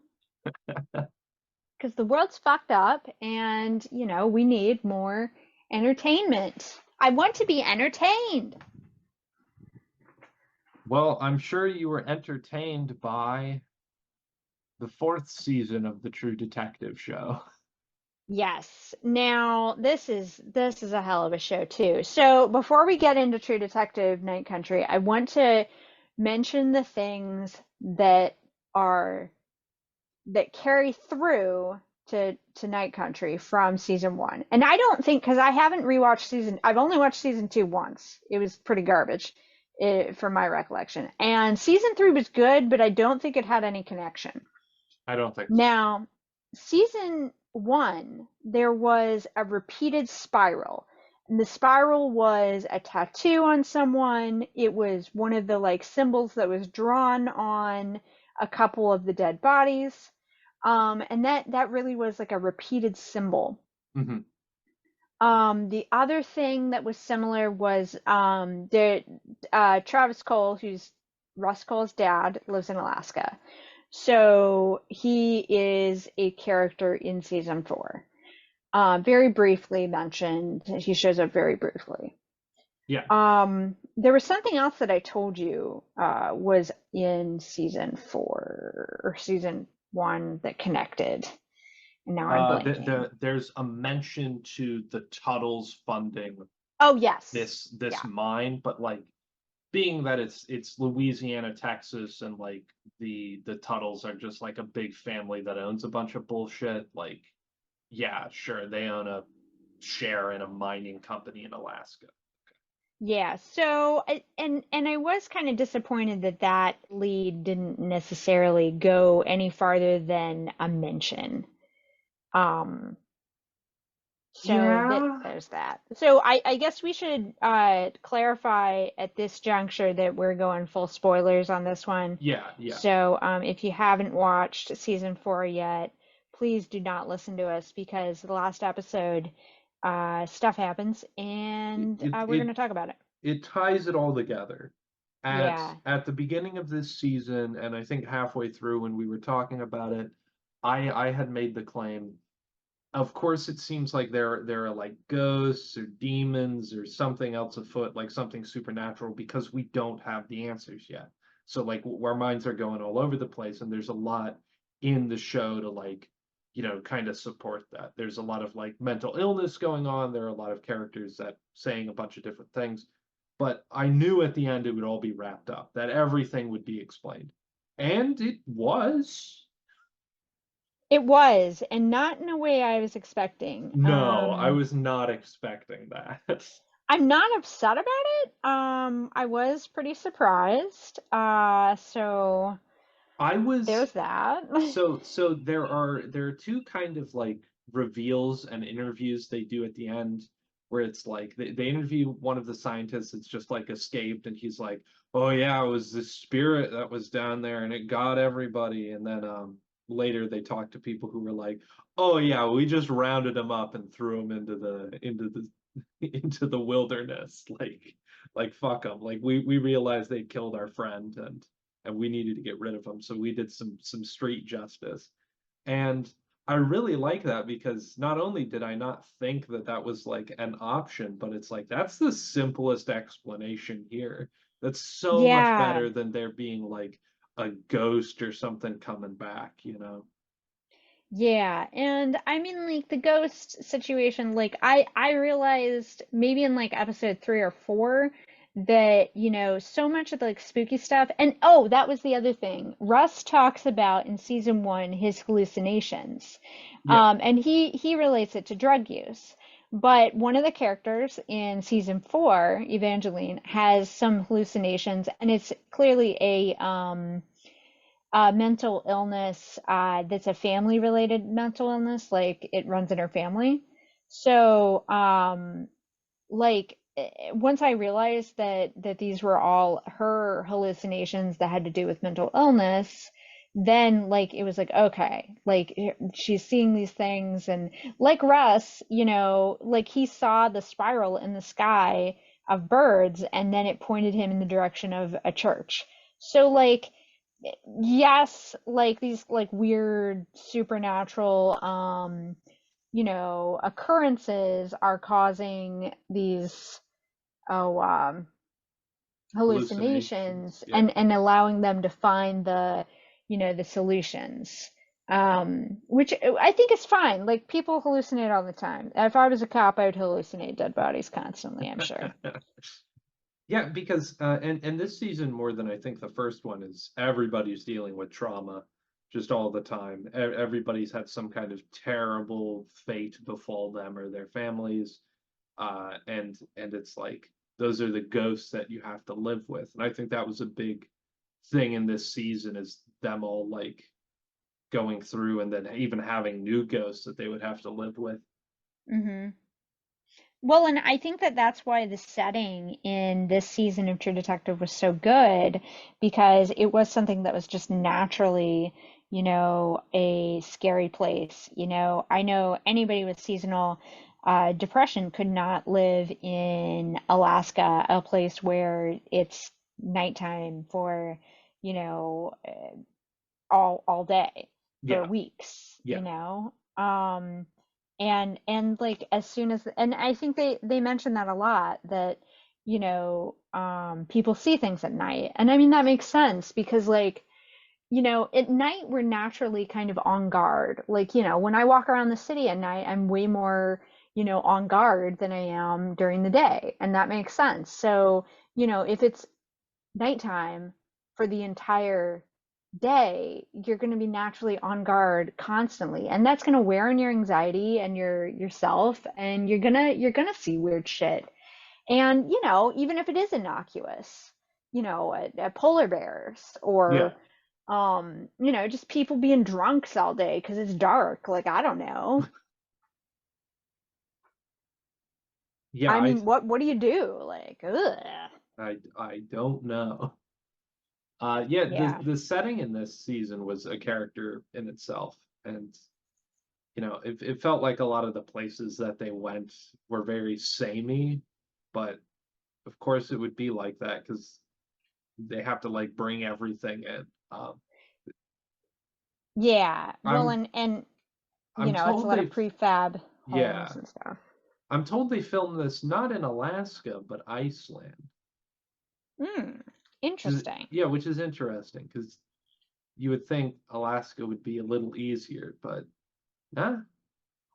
the world's fucked up and we need more entertainment. I want to be entertained. Well, I'm sure you were entertained by the fourth season of the True Detective show. Yes. Now, this is a hell of a show too. So, before we get into True Detective Night Country, I want to mention the things are that carry through to Night Country from season 1. And I don't think cuz I haven't rewatched I've only watched season 2 once. It was pretty garbage from my recollection. And season 3 was good, but I don't think it had any connection. I don't think so. Now, season 1, there was a repeated spiral. And the spiral was a tattoo on someone. It was one of the like symbols that was drawn on a couple of the dead bodies. And that really was like a repeated symbol. Hmm. The other thing that was similar was Travis Cole, who's Russ Cole's dad, lives in Alaska. So he is a character in season 4. Very briefly mentioned. He shows up very briefly. Yeah. There was something else that I told you was in season 4 or season 1 that connected, and now I'm blanking. There's a mention to the Tuttles funding Oh yes, this yeah, mine, but like being that it's Louisiana, Texas, and like the Tuttles are just like a big family that owns a bunch of bullshit, like yeah, sure, they own a share in a mining company in Alaska. yeah. So and I was kind of disappointed that lead didn't necessarily go any farther than a mention. Um, So Yeah. there's that. So I guess we should clarify at this juncture that we're going full spoilers on this one. Yeah, yeah. So if you haven't watched season 4 yet, please do not listen to us because the last episode stuff happens It and it we're it, going to talk about it. it ties it all together. Yeah. At the beginning of this season, and I think halfway through when we were talking about it, I had made the claim. Of course, it seems like there are like ghosts or demons or something else afoot, like something supernatural, because we don't have the answers yet. So like our minds are going all over the place, and there's a lot in the show to like, kind of support that. There's a lot of like mental illness going on. There are a lot of characters that saying a bunch of different things. But I knew at the end it would all be wrapped up, that everything would be explained. And it was. It was, and not in a way I was expecting. No, I was not expecting that. I'm not upset about it. I was pretty surprised. So I was there's that. so there are two kind of like reveals and interviews they do at the end where it's like they interview one of the scientists that's just like escaped and he's like, oh yeah, it was the spirit that was down there and it got everybody. And then later they talk to people who were like, oh yeah, we just rounded him up and threw him into the into the wilderness. Like fuck them. Like we realized they killed our friend and we needed to get rid of them. So we did some street justice. And I really like that because not only did I not think that that was like an option, but it's like that's the simplest explanation here. That's so much Yeah. better than there being like a ghost or something coming back, Yeah, and I mean like the ghost situation, like I realized maybe in like episode 3 or 4 that, so much of the like spooky stuff, and oh, that was the other thing. Russ talks about in season 1 his hallucinations. Yeah, And he relates it to drug use. But one of the characters in season 4, Evangeline, has some hallucinations, and it's clearly a mental illness that's a family related mental illness, like it runs in her family. So, once I realized that these were all her hallucinations that had to do with mental illness, then like it was like okay, like she's seeing these things, and like Russ, like he saw the spiral in the sky of birds, and then it pointed him in the direction of a church. So like yes, like these like weird supernatural occurrences are causing these oh hallucinations. hallucinations, Yeah. and allowing them to find the solutions. Which I think is fine. Like people hallucinate all the time. If I was a cop, I would hallucinate dead bodies constantly, I'm sure. Yeah, because and this season more than I think the first one is everybody's dealing with trauma just all the time. Everybody's had some kind of terrible fate befall them or their families. And it's like those are the ghosts that you have to live with. And I think that was a big thing in this season is them all like going through and then even having new ghosts that they would have to live with. Hmm. Well, and I think that that's why the setting in this season of True Detective was so good, because it was something that was just naturally, a scary place. I know anybody with seasonal depression could not live in Alaska, a place where it's nighttime for, you know, all day for Yeah, weeks, yeah, and like as soon as, and I think they mentioned that a lot, that people see things at night, and I mean that makes sense because like at night we're naturally kind of on guard. Like when I walk around the city at night, I'm way more on guard than I am during the day, and that makes sense. So if it's nighttime for the entire day, you're going to be naturally on guard constantly, and that's going to wear on your anxiety and yourself, and you're going to see weird shit. And even if it is innocuous, at polar bears, yeah, or just people being drunks all day because it's dark, like I don't know. yeah. I I mean, what do you do? Like, ugh. I don't know. Yeah, Yeah. the setting in this season was a character in itself, and it felt like a lot of the places that they went were very samey, but of course it would be like that because they have to like bring everything in. Yeah, well, I'm and I'm it's a told lot of they prefab homes yeah, and stuff. I'm told they filmed this not in Alaska but Iceland. Hmm, Which is interesting. yeah, which is interesting because you would think Alaska would be a little easier, but nah.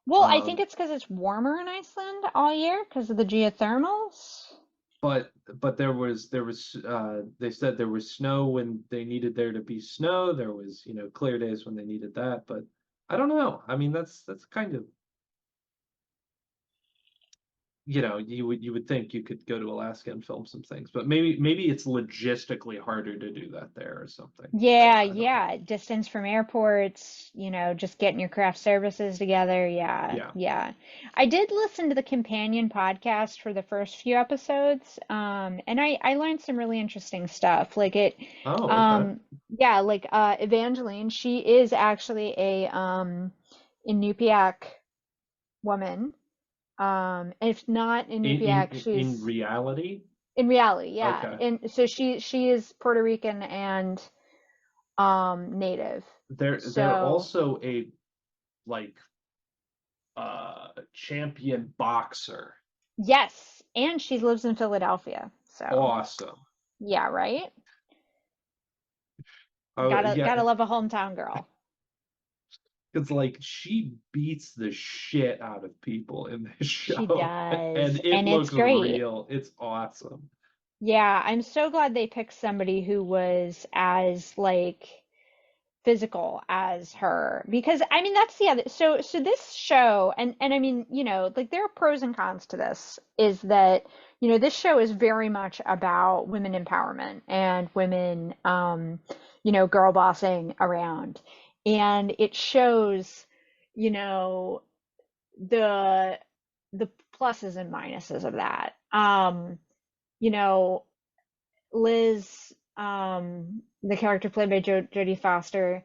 Well, I think Um, it's because it's warmer in Iceland all year because of the geothermals. but there was they said there was snow when they needed there to be snow. There was clear days when they needed that, but I don't know. I mean that's kind of you would think you could go to Alaska and film some things, but maybe it's logistically harder to do that there or something. Yeah, I don't know. yeah. Distance from airports, just getting your craft services together. Yeah, Yeah. yeah. I did listen to the companion podcast for the first few episodes, and I learned some really interesting stuff. Like Oh, okay. yeah, like Evangeline, she is actually a Inupiaq woman. If not In Inupiaq, in she's reality, in reality, yeah. okay. And so she is Puerto Rican and native. They're So also a like champion boxer. yes, and she lives in Philadelphia. So Awesome. yeah, right? Oh Gotta yeah, love a hometown girl. Because like she beats the shit out of people in this She show, does, and it and it's looks great. real. It's awesome. Yeah, I'm so glad they picked somebody who was as like physical as her because I mean that's the other so this show and I mean like there are pros and cons to this is that this show is very much about women empowerment and women girl bossing around and it shows you know the the pluses and minuses of that you know Liz, the character played by Jodie Foster,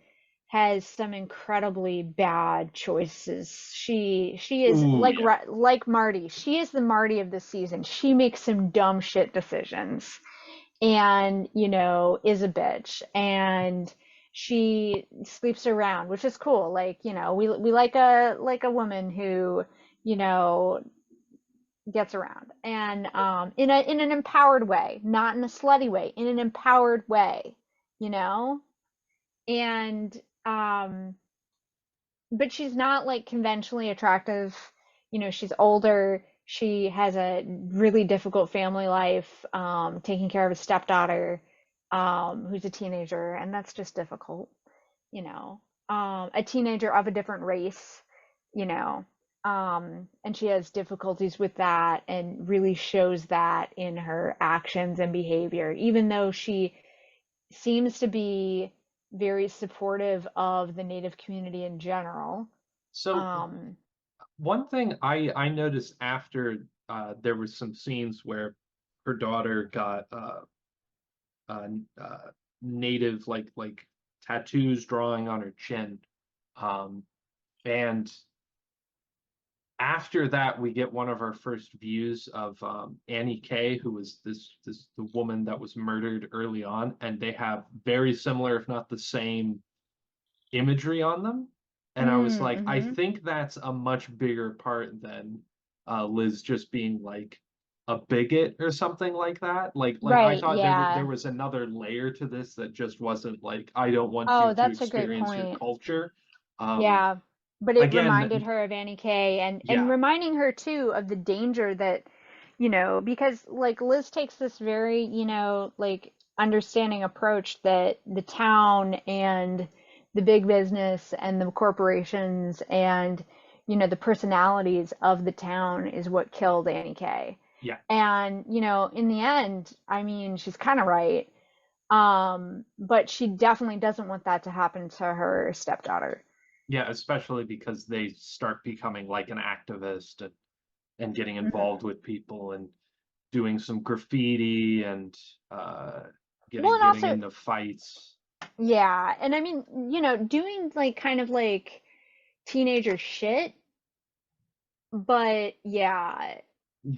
has some incredibly bad choices. She is Ooh, like yeah. like Marty. She is the Marty of the season. She makes some dumb shit decisions, and is a bitch. And she sleeps around, which is cool. Like we like a woman who you know gets around and in an empowered way, not in a slutty way, in an empowered way, you know? And but she's not like conventionally attractive. She's older. She has a really difficult family life, taking care of a stepdaughter, who's a teenager, and that's just difficult, you know. A teenager of a different race, you know. And she has difficulties with that and really shows that in her actions and behavior, even though she seems to be very supportive of the Native community in general. So Um, one thing I noticed after there was some scenes where her daughter got uh, uh, native like tattoos drawing on her chin, um, and after that we get one of our first views of Annie K, who was this the woman that was murdered early on, and they have very similar, if not the same, imagery on them. And I was like, I mm-hmm. think that's a much bigger part than Liz just being like a bigot or something like that. Like I Right, thought there yeah. was another layer to this that just wasn't like I don't want you Oh, to that's a great experience your point. culture. Um, Yeah, but it reminded again, her of Annie Kay and yeah, reminding her too of the danger that, because like Liz takes this very, like understanding approach that the town and the big business and the corporations and, the personalities of the town is what killed Annie Kay. yeah, And, in the end, I mean, she's kind of right. But she definitely doesn't want that to happen to her stepdaughter. yeah, especially because they start becoming like an activist and getting Mhm. involved with people and doing some graffiti and uh, Well, and getting also, into fights. yeah, and I mean, doing like kind of like teenager shit, but yeah,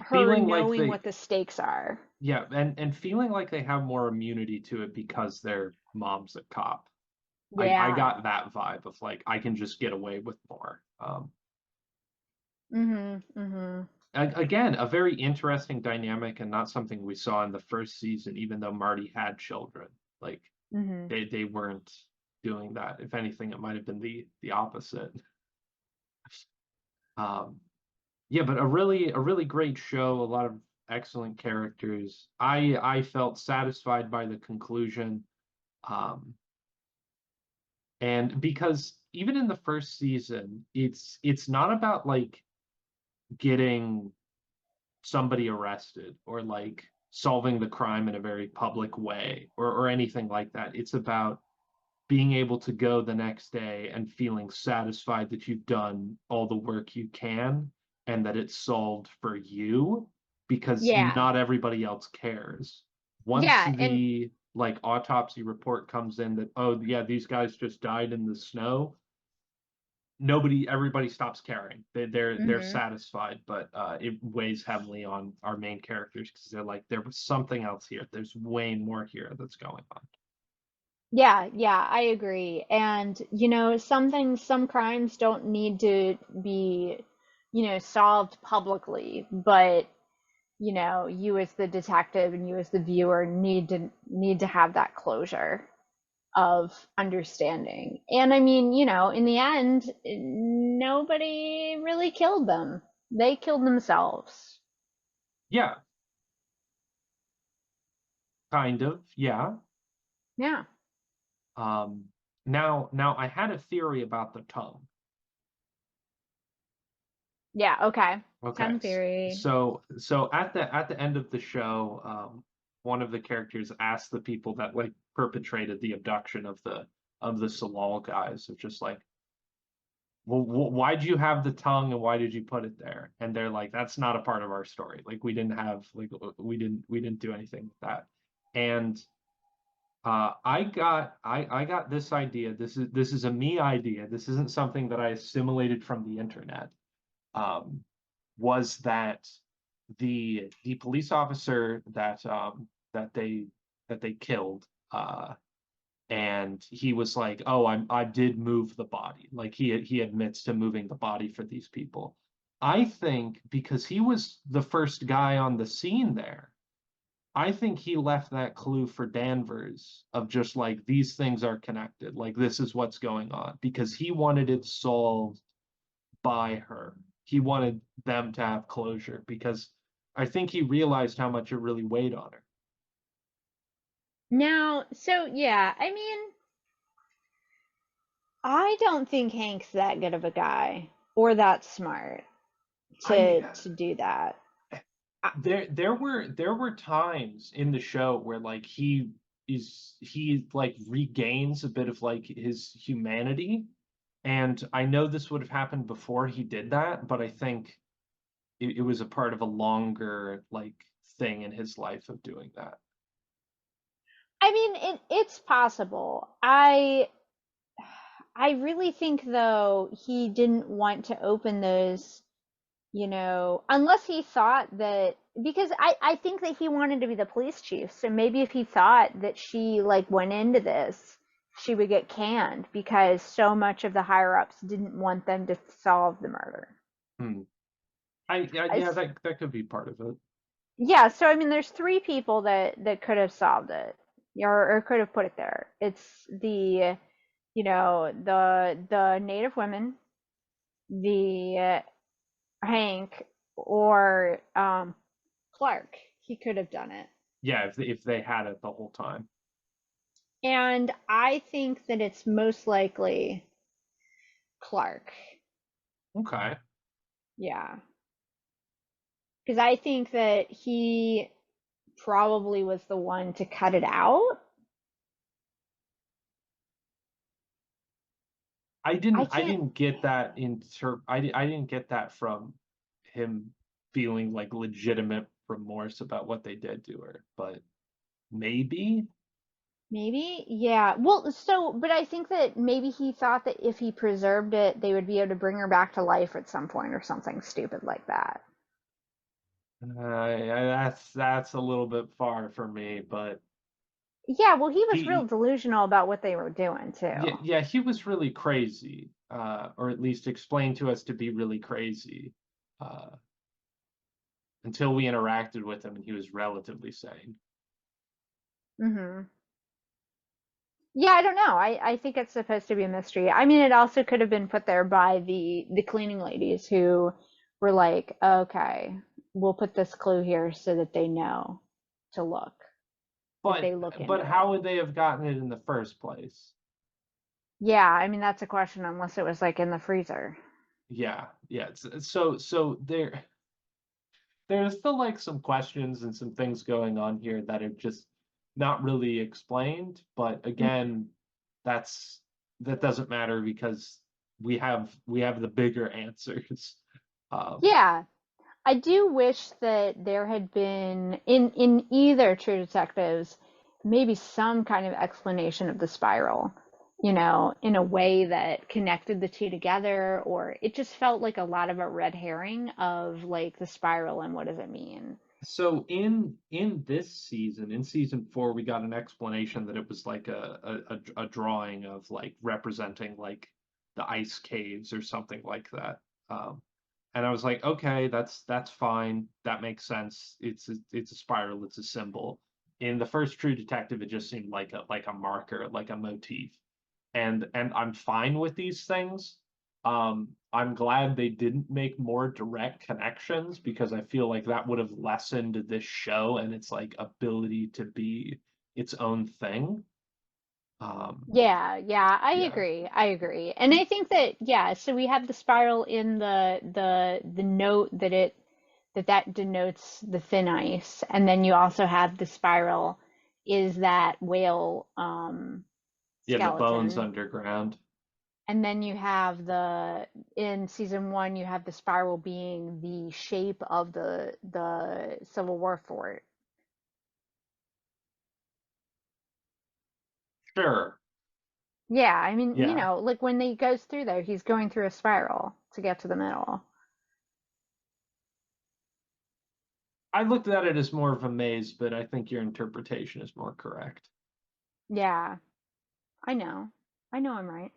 her Feeling like knowing they, what the stakes are. yeah, and feeling like they have more immunity to it because their mom's a cop. I Yeah. got that vibe of like I can just get away with more. Mhm. Mhm. Again, a very interesting dynamic and not something we saw in the first season, even though Marty had children. Like Mhm. they weren't doing that. If anything, it might have been the opposite. Um, yeah, but a really great show, a lot of excellent characters. I felt satisfied by the conclusion. Um, and because even in the first season, it's not about like getting somebody arrested or like solving the crime in a very public way or anything like that. It's about being able to go the next day and feeling satisfied that you've done all the work you can and that it's solved for you because Yeah. not everybody else cares. Once Yeah, and the like autopsy report comes in that, oh yeah, these guys just died in the snow, everybody stops caring. They're mhm. satisfied, but it weighs heavily on our main characters because they're like there was something else here. There's way more here that's going on. Yeah, yeah, I agree. And, some crimes don't need to be, solved publicly, but, you as the detective and you as the viewer need to have that closure. of understanding. And I mean, in the end, nobody really killed them. They killed themselves. Yeah, kind of. Yeah. Yeah. Um, now I had a theory about the tongue. Yeah. Okay. Okay, Tongue theory. so at the end of the show, one of the characters asked the people that like perpetrated the abduction of the Salal guys, of just like, well, why'd you have the tongue and why did you put it there? And they're like, that's not a part of our story. Like we didn't have like we didn't do anything with that. And I got this idea. This is a me idea. This isn't something that I assimilated from the internet. Um, was that the police officer that they killed, and he was like, oh, I did move the body. Like he admits to moving the body for these people. I think because he was the first guy on the scene there, I think he left that clue for Danvers of just like these things are connected. Like this is what's going on because he wanted it solved by her. He wanted them to have closure because I think he realized how much it really weighed on her. Now, so yeah, I mean, I don't think Hank's that good of a guy or that smart I to do that. I, there were times in the show where like he like regains a bit of like his humanity, and I know this would have happened before he did that, but I think it was a part of a longer like thing in his life of doing that. I mean, it's possible. I really think though he didn't want to open those, unless he thought that, because I think that he wanted to be the police chief. So maybe if he thought that she like went into this, she would get canned because so much of the higher ups didn't want them to solve the murder. Hmm. I, Yeah, that could be part of it. yeah, so I mean there's three people that could have solved it, or could have put it there. It's the native women, the Hank, or Clark. He could have done it. Yeah, if they had it the whole time. And I think that it's most likely Clark. Okay. Yeah. Because I think that he probably was the one to cut it out. I I can't, didn't get that I didn't get that from him feeling like legitimate remorse about what they did to her, but maybe. maybe, yeah. Well, so, but I think that maybe he thought that if he preserved it, they would be able to bring her back to life at some point or something stupid like that. That's a little bit far for me, but Yeah, well, he was real he delusional about what they were doing yeah, too. yeah, he was really crazy, or at least explained to us to be really crazy, uh, until we interacted with him and he was relatively sane. Hmm. Yeah, I don't know. I think it's supposed to be a mystery. I mean, it also could have been put there by the cleaning ladies who were like, okay, we'll put this clue here so that they know to look, that they look But into it. how would they have gotten it in the first place? Yeah, I mean, that's a question unless it was like in the freezer. Yeah, yeah. So there's still like some questions and some things going on here that are just not really explained. But again, that's that doesn't matter because we have the bigger answers. Um, Yeah, I do wish that there had been in either True Detectives maybe some kind of explanation of the spiral, in a way that connected the two together, or it just felt like a lot of a red herring of like the spiral and what does it mean? so in this season, in season four, we got an explanation that it was like a drawing of like representing like the ice caves or something like that. Um, and I was like, okay, that's fine. That makes sense. It's a spiral. It's a symbol. in the first True Detective, it just seemed like a marker, like a motif. And I'm fine with these things. I'm glad they didn't make more direct connections because I feel like that would have lessened this show and its like ability to be its own thing. Um, Yeah, yeah, I yeah, agree. I agree. And I think that yeah, so we have the spiral in the note that that denotes the thin ice, and then you also have the spiral is that whale yeah, the bones skeleton. underground. And then you have the in season one you have the spiral being the shape of the Civil War fort. Sure. Yeah, I mean, Yeah. like when he goes through there, he's going through a spiral to get to the middle. I looked at it as more of a maze, but I think your interpretation is more correct. Yeah, I know. I know I'm right.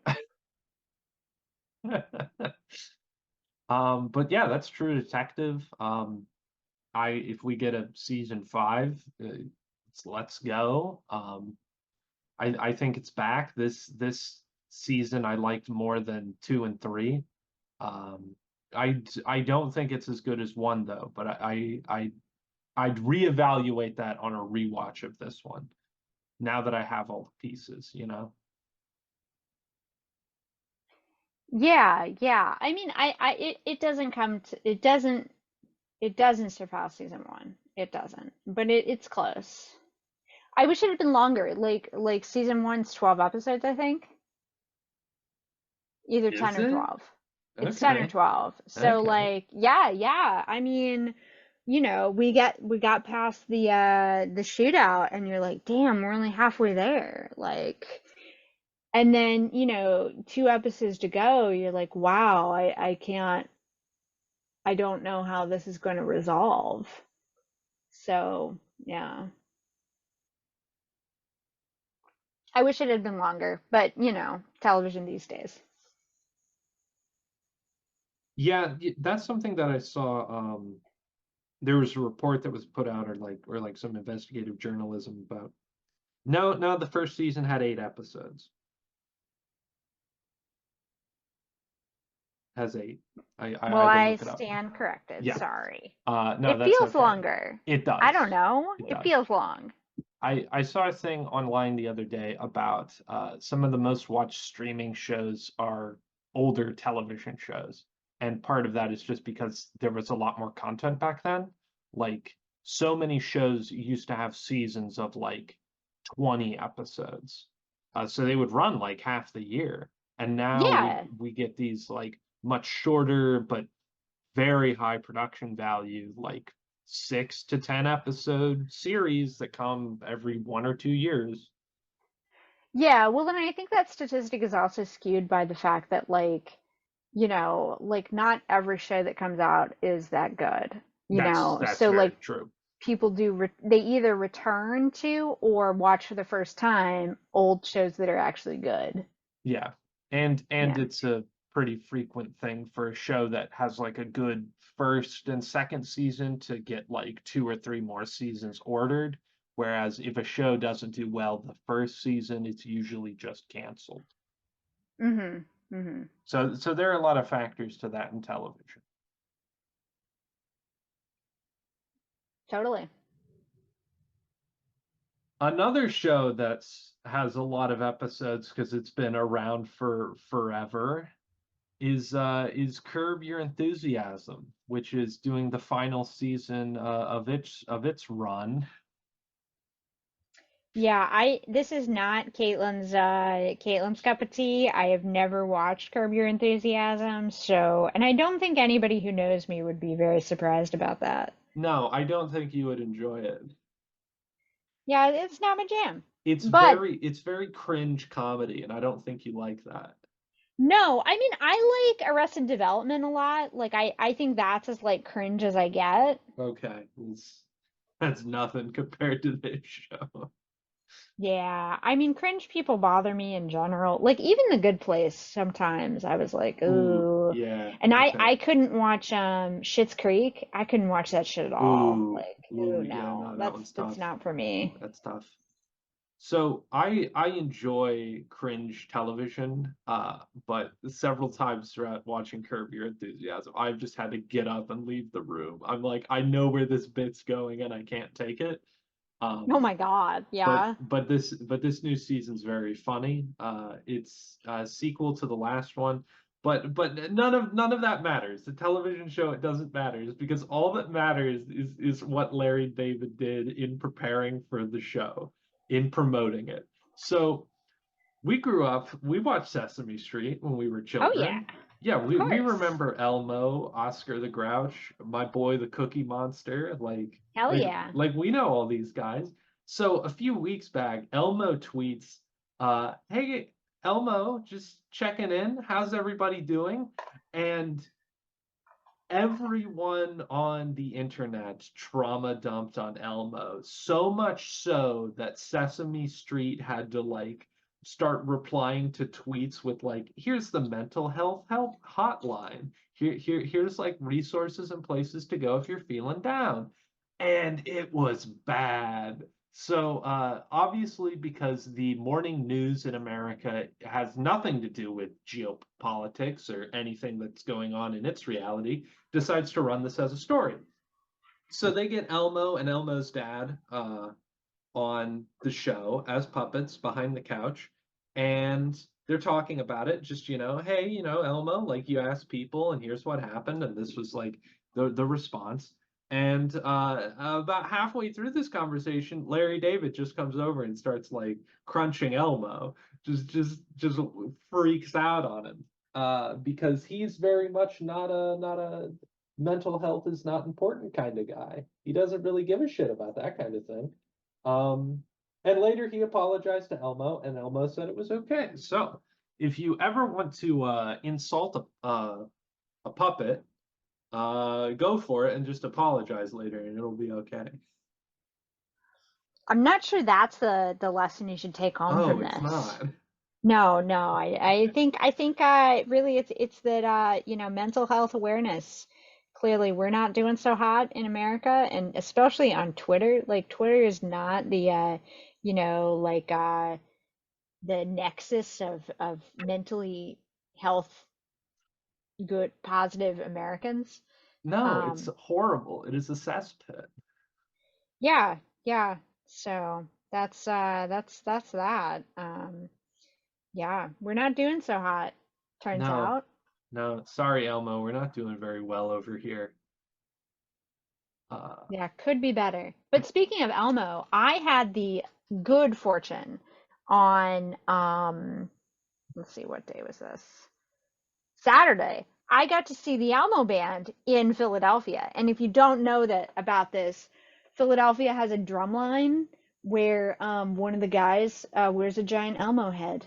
But yeah, that's True Detective. I if we get a season five, let's go. I think it's back. This season I liked more than two and three. Um, I don't think it's as good as one though, but I'd reevaluate that on a rewatch of this one now that I have all the pieces, you know? Yeah, yeah. I mean, it doesn't come to it doesn't surpass season one. It doesn't, but it's close. I wish it had been longer. Like season one's 12 episodes, I think. Either 10 Is or it? 12. It's 10 or Okay. 12. So Okay. like, yeah, yeah. I mean, we got past the shootout and you're like, "Damn, we're only halfway there." Like, and then, two episodes to go, you're like, "Wow, I can't I don't know how this is going to resolve." So, yeah. I wish it had been longer, but television these days. Yeah, that's something that I saw. There was a report that was put out, or like some investigative journalism about. No, no, the first season had 8 episodes. Has 8. Well, I had to I look it up. stand corrected. Yeah. Sorry. No, It that's feels okay. longer. It I don't does. know. It It does. feels long. I saw a thing online the other day about some of the most watched streaming shows are older television shows. And part of that is just because there was a lot more content back then. Like so many shows used to have seasons of like 20 episodes. So they would run like half the year. And now Yeah. we get these like much shorter but very high production value, like 6 to 10 episode series that come every 1 or 2 years. Yeah. Well, then I think that statistic is also skewed by the fact that, like, like not every show that comes out is that good, That's So, very like, true. people they either return to or watch for the first time old shows that are actually good. Yeah. And Yeah. it's a pretty frequent thing for a show that has like a good first and second season to get like 2 or 3 more seasons ordered. Whereas if a show doesn't do well the first season, it's usually just canceled. Mm-hmm. Mm-hmm. So there are a lot of factors to that in television. Totally. Another show that's has a lot of episodes because it's been around for forever is Curb Your Enthusiasm, which is doing the final season of its run. Yeah, this is not Caitlin's cup of tea. I have never watched Curb Your Enthusiasm, so and I don't think anybody who knows me would be very surprised about that. No, I don't think you would enjoy it. Yeah, it's not my jam. It's But very cringe comedy, and I don't think you like that. no, I mean I like Arrested Development a lot. Like I think that's as like cringe as I get. Okay, that's nothing compared to this show. Yeah, I mean cringe people bother me in general. Like even The Good Place sometimes I was like, Ooh, "Ooh." yeah, And I okay. couldn't watch Schitt's Creek. I couldn't watch that shit at all. Ooh, Ooh, Ooh, yeah, no, no, that one's that's tough. not for me. That's tough. So I enjoy cringe television, but several times throughout watching Curb Your Enthusiasm, I've just had to get up and leave the room. I'm like, I know where this bit's going and I can't take it. Oh Um, my God, but yeah. this new season's very funny. It's a sequel to the last one, but none of that matters. The television show, it doesn't matter, it's because all that matters is what Larry David did in preparing for the show, in promoting it. So we grew up, we watched Sesame Street when we were Oh yeah, children. Yeah, of we course. remember Elmo, Oscar the Grouch, my boy the Cookie Monster, Hell yeah. we know all these guys. So a few weeks back, Elmo tweets, hey Elmo, just checking in. How's everybody doing? And everyone on the internet trauma dumped on Elmo, so much so that Sesame Street had to start replying to tweets with here's the mental health help hotline. Here's resources and places to go if you're feeling down. And it was bad. So obviously, because the morning news in America has nothing to do with geopolitics or anything that's going on in its reality, decides to run this as a story. So they get Elmo and Elmo's dad on the show as puppets behind the couch, and they're talking about it. Just hey, Elmo, you asked people, and here's what happened, and this was the response. And about halfway through this conversation, Larry David just comes over and starts crunching Elmo, just freaks out on him because he's very much not a mental health is not important kind of guy. He doesn't really give a shit about that kind of thing. Um, and later he apologized to Elmo, and Elmo said it was okay. So if you ever want to insult a puppet, go for it and just apologize later, and it'll be okay. I'm not sure that's the lesson you should take home Oh, from it's this. not. No, no. I think really it's that mental health awareness. Clearly, we're not doing so hot in America, and especially on Twitter. Like Twitter is not the you know, like the nexus of mentally health good positive Americans. No, it's Um horrible. It is a cesspit. yeah, yeah. So that's that. Yeah, we're not doing so hot, turns No, out. no. Sorry, Elmo. We're not doing very well over here. Uh, Yeah, could be better. But speaking of Elmo, I had the good fortune on let's see, what day was this? Saturday. I got to see the Elmo band in Philadelphia. And if you don't know that about this, Philadelphia has a drum line where one of the guys wears a giant Elmo head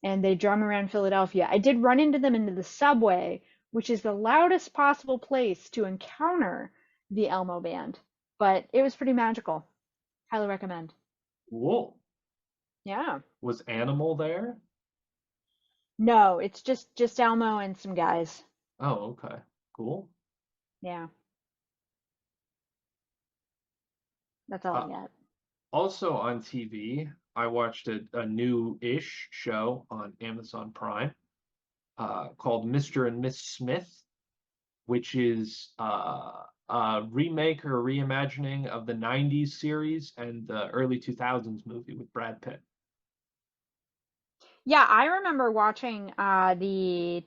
and they drum around Philadelphia. I did run into them into the subway, which is the loudest possible place to encounter the Elmo band, but it was pretty magical. Highly recommend. Whoa. Yeah. Was Animal there? No, it's just Elmo and some guys. Oh, okay. Cool. Yeah, that's all I Uh, got. Also on TV, I watched a new-ish show on Amazon Prime called Mr. and Miss Smith, which is a remake or reimagining of the 90s series and the early 2000s movie with Brad Pitt. Yeah, I remember watching the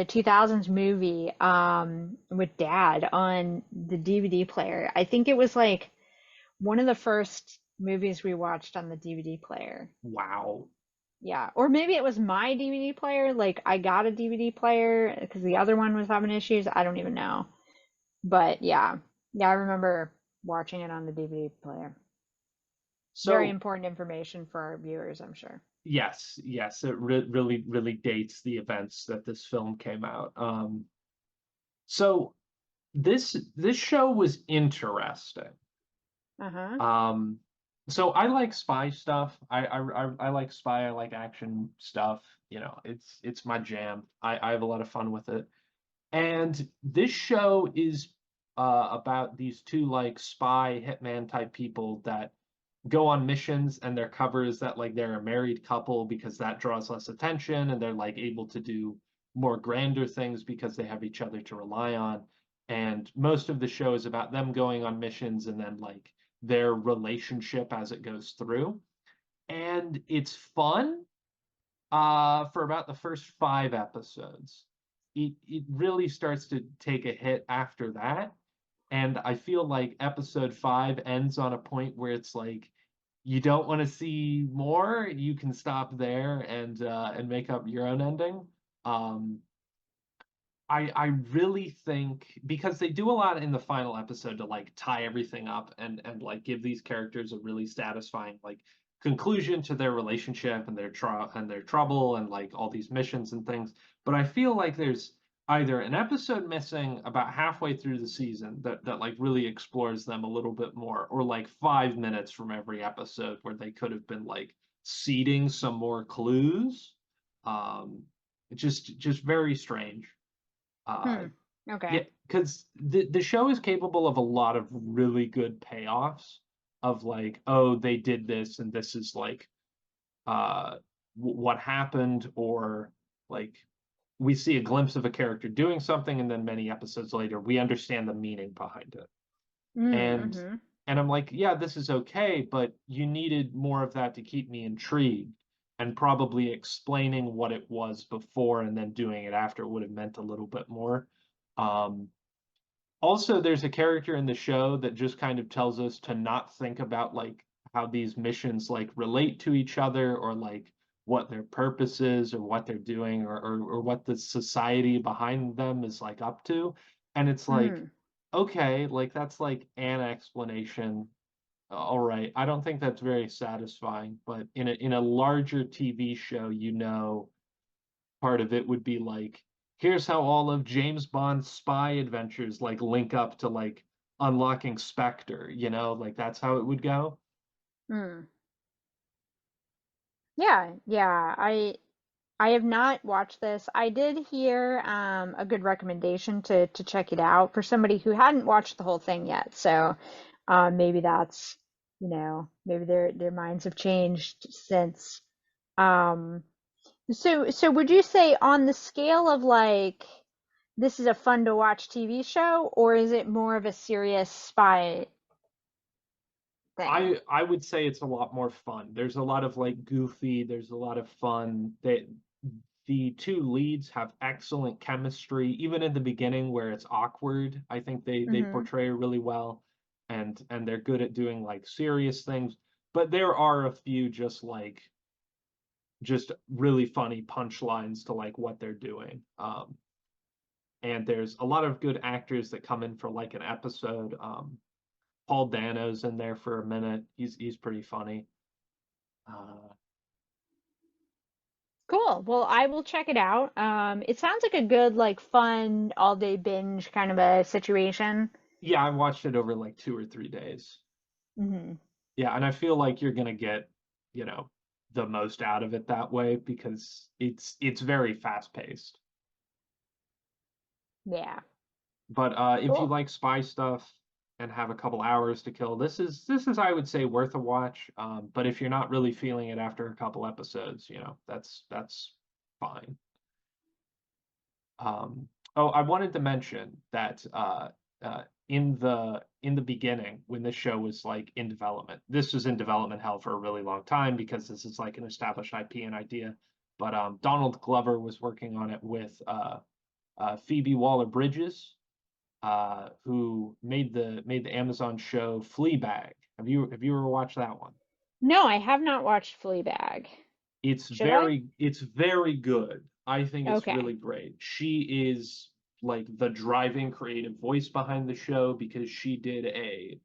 2000s movie with dad on the DVD player. I think it was like one of the first movies we watched on the DVD player. Wow. Yeah, or maybe it was my DVD player. Like I got a DVD player because the other one was having issues. I don't even know. But yeah. Yeah, I remember watching it on the DVD player. Very So, important information for our viewers, I'm sure. yes, yes, it really dates the events that this film came out. So this show was interesting. Uh-huh. Um, so I like spy stuff. I like spy. I like action stuff. It's my jam. I have a lot of fun with it. And this show is about these two like spy hitman type people that go on missions, and their cover is that like they're a married couple because that draws less attention, and they're like able to do more grander things because they have each other to rely on. And most of the show is about them going on missions and then like their relationship as it goes through. And it's fun for about the first 5 episodes. It really starts to take a hit after that. And I feel like episode 5 ends on a point where it's like you don't want to see more, you can stop there and make up your own ending. Um, I really think because they do a lot in the final episode to like tie everything up and like give these characters a really satisfying like conclusion to their relationship and their trouble and like all these missions and things. But I feel like there's either an episode missing about halfway through the season that like really explores them a little bit more, or like 5 minutes from every episode where they could have been like seeding some more clues. Um, just very strange. Uh, Hmm. Okay. yeah, because the show is capable of a lot of really good payoffs of like, oh, they did this and this is like uh what happened, or like we see a glimpse of a character doing something and then many episodes later we understand the meaning behind it. And Mm-hmm. and I'm like, yeah, this is okay, but you needed more of that to keep me intrigued, and probably explaining what it was before and then doing it after would have meant a little bit more. Um, Also, there's a character in the show that just kind of tells us to not think about like how these missions like relate to each other, or like what their purpose is, or what they're doing, or what the society behind them is like up to. And it's like, Hmm. okay, like that's like an explanation. All right. I don't think that's very satisfying, but in a larger TV show, part of it would be like, here's how all of James Bond's spy adventures like link up to like unlocking Spectre, like that's how it would go. Hmm. Yeah, yeah. I have not watched this. I did hear a good recommendation to check it out for somebody who hadn't watched the whole thing yet. So maybe that's, maybe their minds have changed since. Um, so would you say on the scale of like this is a fun to watch TV show, or is it more of a serious spy thing? I would say it's a lot more fun. There's a lot of like goofy, there's a lot of fun. The two leads have excellent chemistry, even in the beginning where it's awkward. I think they Mm-hmm. portray really well, and they're good at doing like serious things. But there are a few just really funny punchlines to like what they're doing. And there's a lot of good actors that come in for like an episode. Paul Dano's in there for a minute. He's pretty funny. Uh, Cool. Well, I will check it out. It sounds like a good, like, fun all day binge kind of a situation. yeah, I watched it over like 2 or 3 days. Hmm. Yeah, and I feel like you're gonna get, you know, the most out of it that way because it's very fast paced. Yeah. But if you Cool. like spy stuff and have a couple hours to kill, this is I would say worth a watch. But if you're not really feeling it after a couple episodes, that's fine. Oh, I wanted to mention that in the beginning, when this show was like in development, this was in development hell for a really long time because this is like an established IP and idea. But Donald Glover was working on it with Phoebe Waller-Bridges, who made the Amazon show Fleabag. Have you ever watched that one? No, I have not watched Fleabag. It's Should I? very good. I think it's Okay. really great. She is like the driving creative voice behind the show because she did it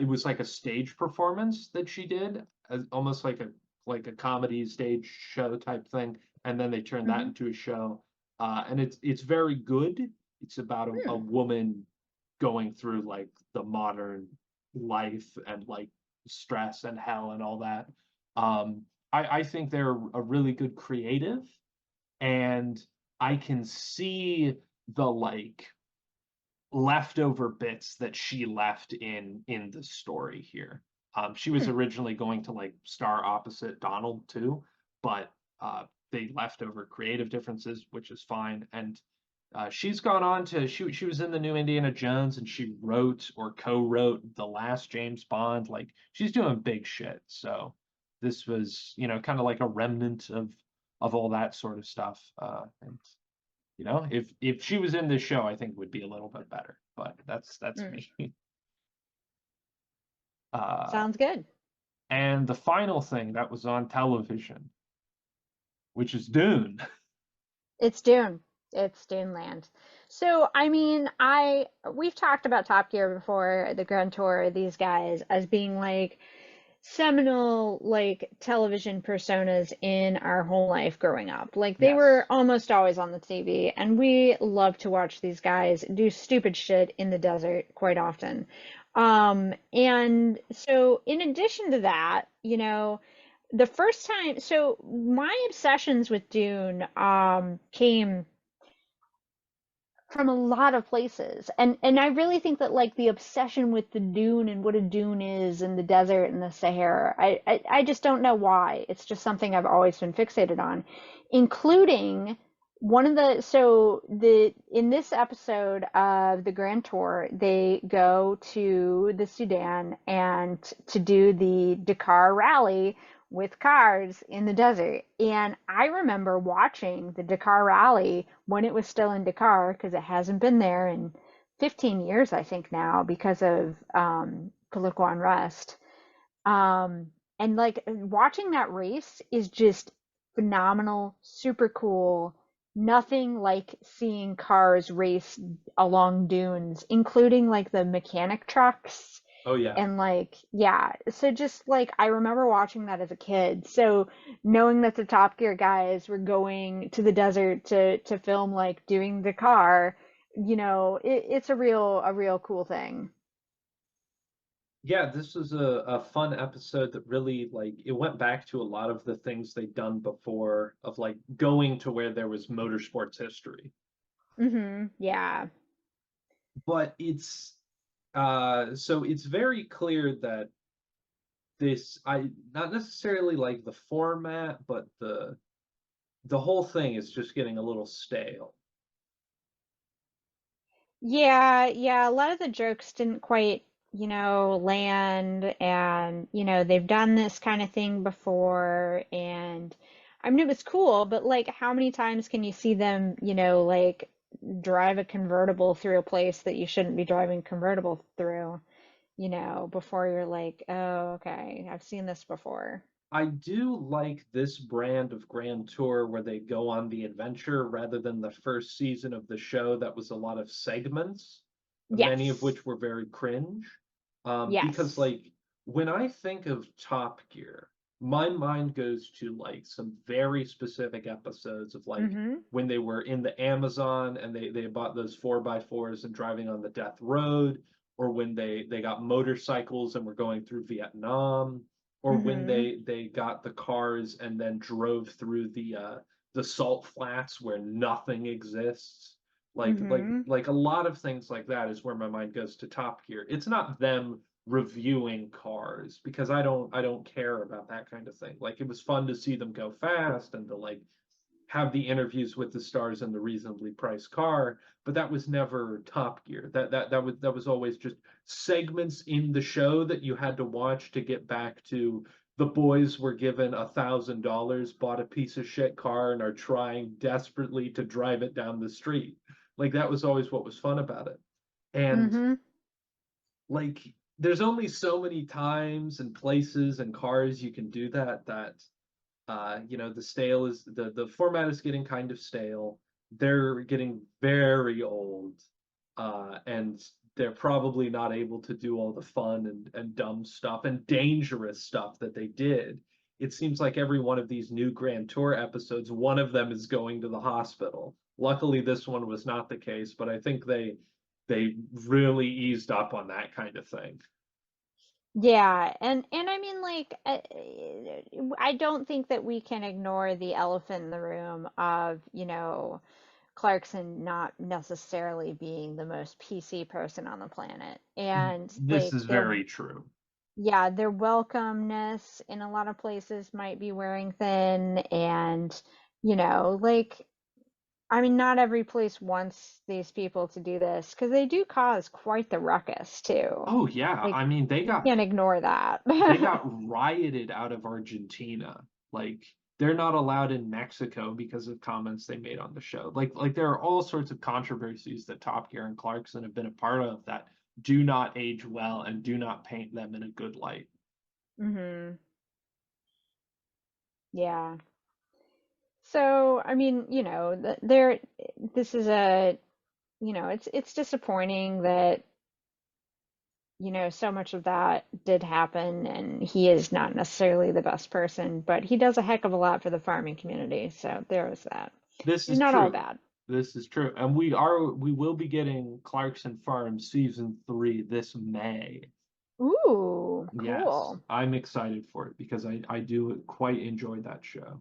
was like a stage performance that she did, almost like a comedy stage show type thing, and then they turned that Mm-hmm. into a show. And it's very good. It's about a Hmm. woman going through like the modern life and like stress and hell and all that. I think they're a really good creative, and I can see the like leftover bits that she left in the story here. She was Hmm. originally going to like star opposite Donald too, but they left over creative differences, which is fine. And she's gone on to she was in the new Indiana Jones, and she wrote or co-wrote the last James Bond. Like she's doing big shit. So this was, kind of like a remnant of all that sort of stuff. And if she was in this show, I think it would be a little bit better. But that's Mm. me. Uh, Sounds good. and the final thing that was on television, which is Dune. It's Dune. It's Dune Land. So, I mean, we've talked about Top Gear before, the Grand Tour, these guys as being like seminal like television personas in our whole life growing up. Like they were Yes. almost always on the TV, and we love to watch these guys do stupid shit in the desert quite often. And so in addition to that, the first time, so my obsessions with Dune came from a lot of places. And I really think that like the obsession with the dune and what a dune is and the desert and the Sahara, I just don't know why. It's just something I've always been fixated on, including one of the so the in this episode of the Grand Tour, they go to the Sudan and to do the Dakar rally with cars in the desert. And I remember watching the Dakar rally when it was still in Dakar because it hasn't been there in 15 years, I think now, because of political unrest. And like watching that race is just phenomenal, super cool. Nothing like seeing cars race along dunes, including like the mechanic trucks Oh yeah. and like, yeah, so just like I remember watching that as a kid. So knowing that the Top Gear guys were going to the desert to film like doing the car, it's a real cool thing. Yeah, this was a fun episode that really like it went back to a lot of the things they'd done before of like going to where there was motorsports history. Yeah. But so it's very clear that this I not necessarily like the format, but the whole thing is just getting a little stale. Yeah, yeah, a lot of the jokes didn't quite, land and, they've done this kind of thing before and I mean it was cool, but like how many times can you see them, like drive a convertible through a place that you shouldn't be driving convertible through, before you're like, "Oh, okay, I've seen this before." I do like this brand of Grand Tour where they go on the adventure rather than the first season of the show that was a lot of segments, many of Yes. which were very cringe. Because Yes. like when I think of Top Gear, my mind goes to like some very specific episodes of like Mm-hmm. when they were in the Amazon and they bought those 4x4s and driving on the death road, or when they got motorcycles and were going through Vietnam, or when Mm-hmm. they got the cars and then drove through the salt flats where nothing exists. Like like Mm-hmm. like a lot of things like that is where my mind goes to Top Gear. It's not them reviewing cars because I don't care about that kind of thing. Like it was fun to see them go fast and to like have the interviews with the stars in the reasonably priced car, but that was never Top Gear. That was always just segments in the show that you had to watch to get back to the boys were given $1,000, bought a piece of shit car, and are trying desperately to drive it down the street. Like that was always what was fun about it. And Mm-hmm. like there's only so many times and places and cars you can do that the format is getting kind of stale. They're getting very old, and they're probably not able to do all the fun and dumb stuff and dangerous stuff that they did. It seems like every one of these new Grand Tour episodes, one of them is going to the hospital. Luckily, this one was not the case, but I think they really eased up on that kind of thing. Yeah, and I mean like I don't think that we can ignore the elephant in the room of, Clarkson not necessarily being the most PC person on the planet. And This like is very true. yeah, their welcomeness in a lot of places might be wearing thin. And, like, I mean, not every place wants these people to do this because they do cause quite the ruckus too. Oh yeah, Like, I mean can't ignore that. they got rioted out of Argentina. Like they're not allowed in Mexico because of comments they made on the show. Like there are all sorts of controversies that Top Gear and Clarkson have been a part of that do not age well and do not paint them in a good light. hmm Yeah. So, I mean, this is it's disappointing that, so much of that did happen, and he is not necessarily the best person, but he does a heck of a lot for the farming community. So there is that. This He's is not all true. bad. This is true. And we will be getting Clarkson Farm season 3 this May. Ooh, Yes, cool. I'm excited for it because I do quite enjoy that show.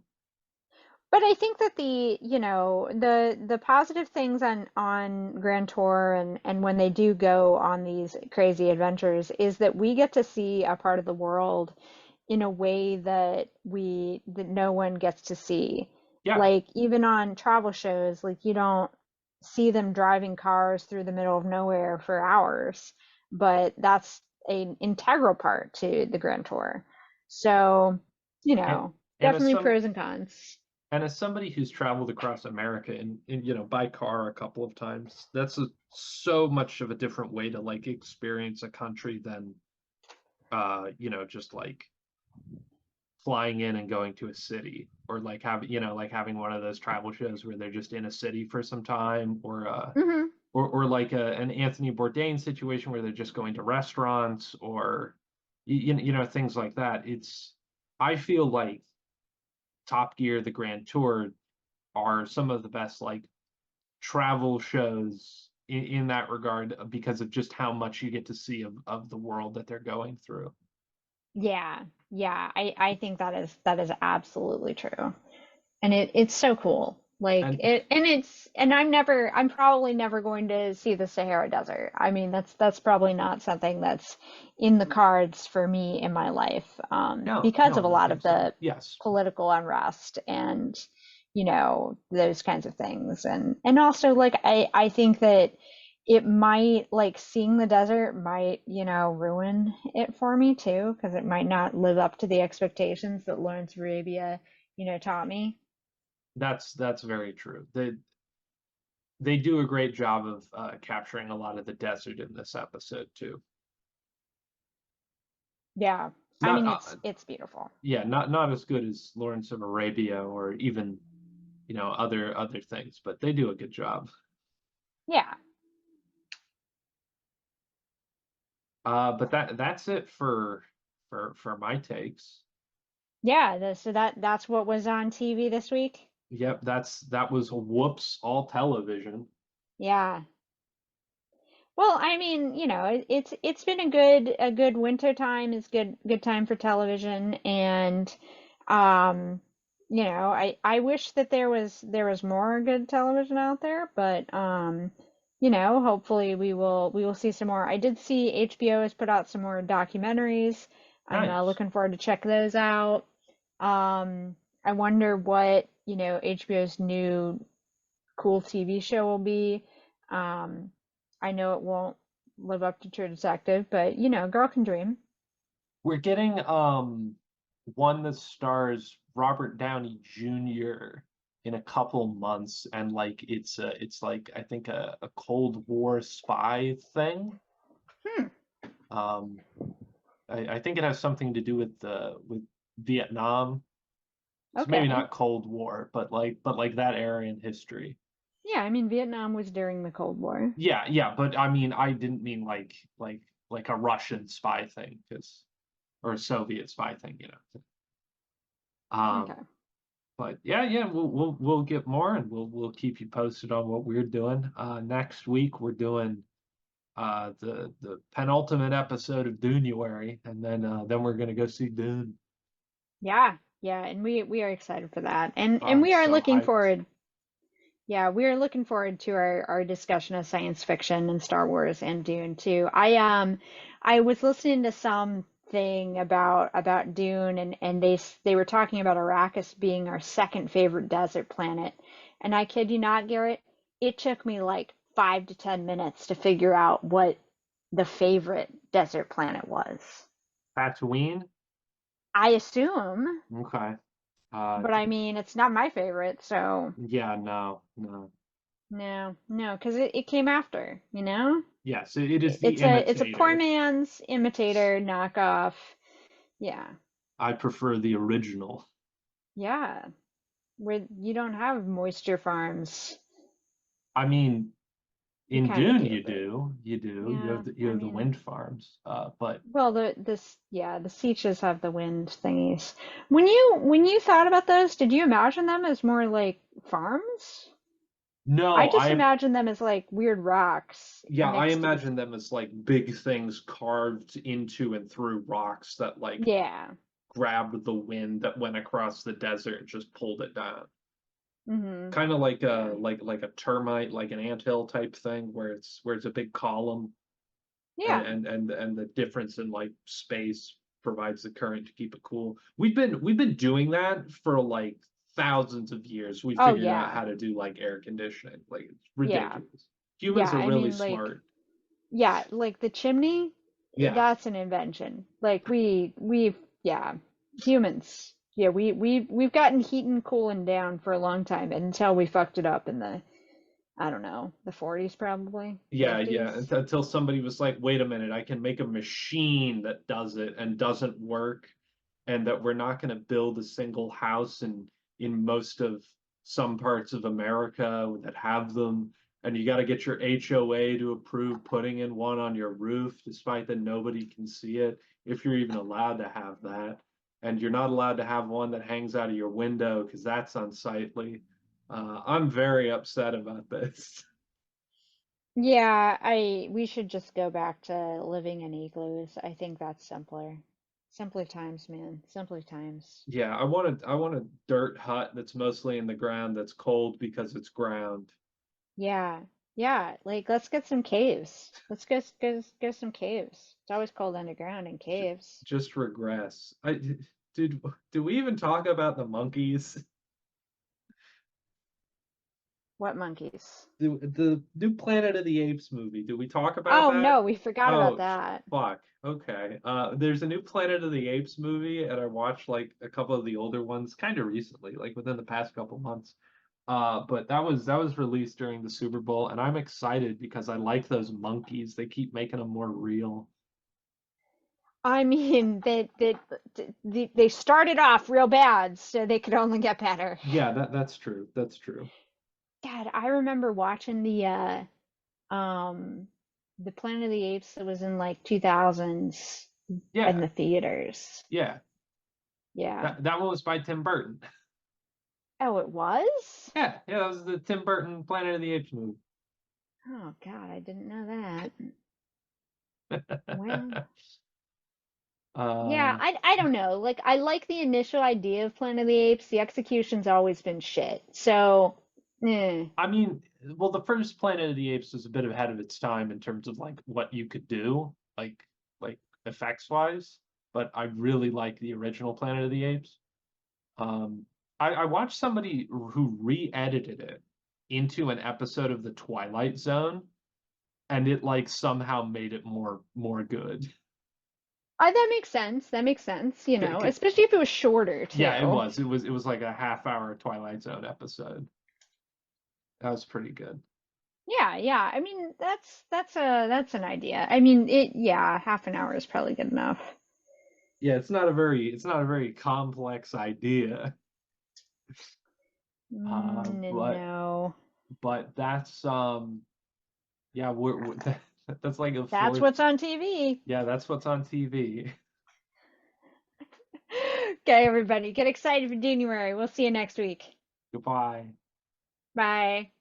But I think that the positive things on Grand Tour and when they do go on these crazy adventures is that we get to see a part of the world in a way that no one gets to see. Yeah, Like even on travel shows, like you don't see them driving cars through the middle of nowhere for hours, but that's an integral part to the Grand Tour. So, and and as definitely some pros and cons. and as somebody who's traveled across America and by car a couple of times, that's so much of a different way to like experience a country than just like flying in and going to a city or like having one of those travel shows where they're just in a city for some time hmm or like an Anthony Bourdain situation where they're just going to restaurants or things like that. I feel like Top Gear, the Grand Tour are some of the best like travel shows in that regard because of just how much you get to see of the world that they're going through. Yeah, yeah, I think that is absolutely true. And it's so cool. Like And and I'm probably never going to see the Sahara Desert. I mean, that's probably not something that's in the cards for me in my life, no, because no, of I a don't lot of think so. the Yes, political unrest and, those kinds of things. And also like I think that it might like seeing the desert might, ruin it for me too, because it might not live up to the expectations that Lawrence of Arabia, taught me. that's very true. They do a great job of capturing a lot of the desert in this episode too. Yeah. I Not mean, it's beautiful. yeah, not as good as Lawrence of Arabia or even other things, but they do a good job. Yeah. But that's it for my takes. Yeah, so that's what was on TV this week. Yep, that was whoops all television. Yeah. Well, I mean, it's been a good winter time. It's good time for television, and um, I wish that there was more good television out there, but hopefully we will see some more. I did see HBO has put out some more documentaries. I'm Nice. looking forward to check those out. I wonder what, HBO's new cool TV show will be. Um, I know it won't live up to True Detective, but girl can dream. We're getting one that stars Robert Downey Jr. in a couple months, and like it's like I think a Cold War spy thing. Hmm. Um, I think it has something to do with Vietnam. So maybe Okay. not Cold War, but like that era in history. Yeah, I mean Vietnam was during the Cold War. Yeah, yeah, but I mean I didn't mean like a Russian spy thing, because or a Soviet spy thing. Um, Okay. but yeah, we'll get more and we'll keep you posted on what we're doing. Next week we're doing the penultimate episode of Dunuary, and then we're gonna go see Dune. Yeah. Yeah, and we are excited for that. And I'm we are so looking hyped. forward Yeah, we're looking forward to our discussion of science fiction and Star Wars and Dune too. I was listening to something about Dune and they were talking about Arrakis being our second favorite desert planet. And I kid you not, Garrett, it took me like 5 to 10 minutes to figure out what the favorite desert planet was. Tatooine? I assume, Okay. but I mean, it's not my favorite, so Yeah, no, no. no, because it came after, you know? Yes, it is the It's a poor imitator. man's imitator knockoff. Yeah. I prefer the original. Yeah. Where you don't have moisture farms. I mean, You in kind of Dune do, but you do. yeah, You I have the mean, wind farms. But well, the Sietches have the wind thingies. When you thought about those, did you imagine them as more like farms? I no, just imagine them as like weird rocks I next to each. imagine them as like big things carved into and through rocks that like Yeah. grabbed the wind that went across the desert and just pulled it down. Mhm. Kind of like Yeah. a termite, like an anthill type thing, where it's a big column, Yeah. and the difference in like space provides the current to keep it cool. We've been doing that for like thousands of years. We Oh figured out yeah. how to do like air conditioning. Like it's Yeah. ridiculous. Yeah. Humans are I really mean, like, smart. yeah, like the chimney, Yeah. that's an invention. Like we've yeah, humans. Yeah, we've gotten heat and cooling down for a long time until we fucked it up in the I don't know, the 40s probably, Yeah. 50s. Until somebody was like, wait a minute, I can make a machine that does it and doesn't work, and that we're not going to build a single house in most of some parts of America that have them. And you got to get your HOA to approve putting in one on your roof, despite that nobody can see it, if you're even allowed to have that. And you're not allowed to have one that hangs out of your window because that's unsightly. I'm very upset about this. Yeah, I we should just go back to living in igloos. I think that's simpler. Simpler times, man. Simpler times. Yeah, I want a dirt hut that's mostly in the ground that's cold because it's ground. Yeah. Yeah, like let's get some caves. Let's go some caves. It's always cold underground in J- caves. just regress. Did we even talk about the monkeys? What monkeys? The new Planet of the Apes movie. Did we talk about Oh that? no, we forgot about Oh, that. fuck. Okay. There's a new Planet of the Apes movie, and I watched like a couple of the older ones kind of recently, like within the past couple months. But that was released during the Super Bowl, and I'm excited because I like those monkeys. They keep making them more real. I mean, they started off real bad, so they could only get better. Yeah, that's true. That's true. God, I remember watching um the Planet of the Apes that was in like 2000s in Yeah, the theaters. yeah. Yeah. That one was by Tim Burton. Oh, it was? Yeah, that was the Tim Burton Planet of the Apes movie. Oh God, I didn't know that. Well, yeah, Uh, I don't know. Like I like the initial idea of Planet of the Apes. The execution's always been shit. So, eh. I mean, well, the first Planet of the Apes was a bit ahead of its time in terms of like what you could do, like effects wise. But I really like the original Planet of the Apes. Um, I watched somebody who re-edited it into an episode of The Twilight Zone, and it like somehow made it more good. That makes sense. That makes sense, C- c- especially if it was shorter Yeah, too. it was like a half-hour Twilight Zone episode. That was pretty good. Yeah, yeah. I mean, that's an idea. I mean, yeah, half an hour is probably good enough. Yeah, it's not a very complex idea. But No. that's yeah, that's like a That's fourth. what's on TV. Yeah, that's what's on TV. Okay, everybody, get excited for Dunuary. We'll see you next week. Goodbye. Bye.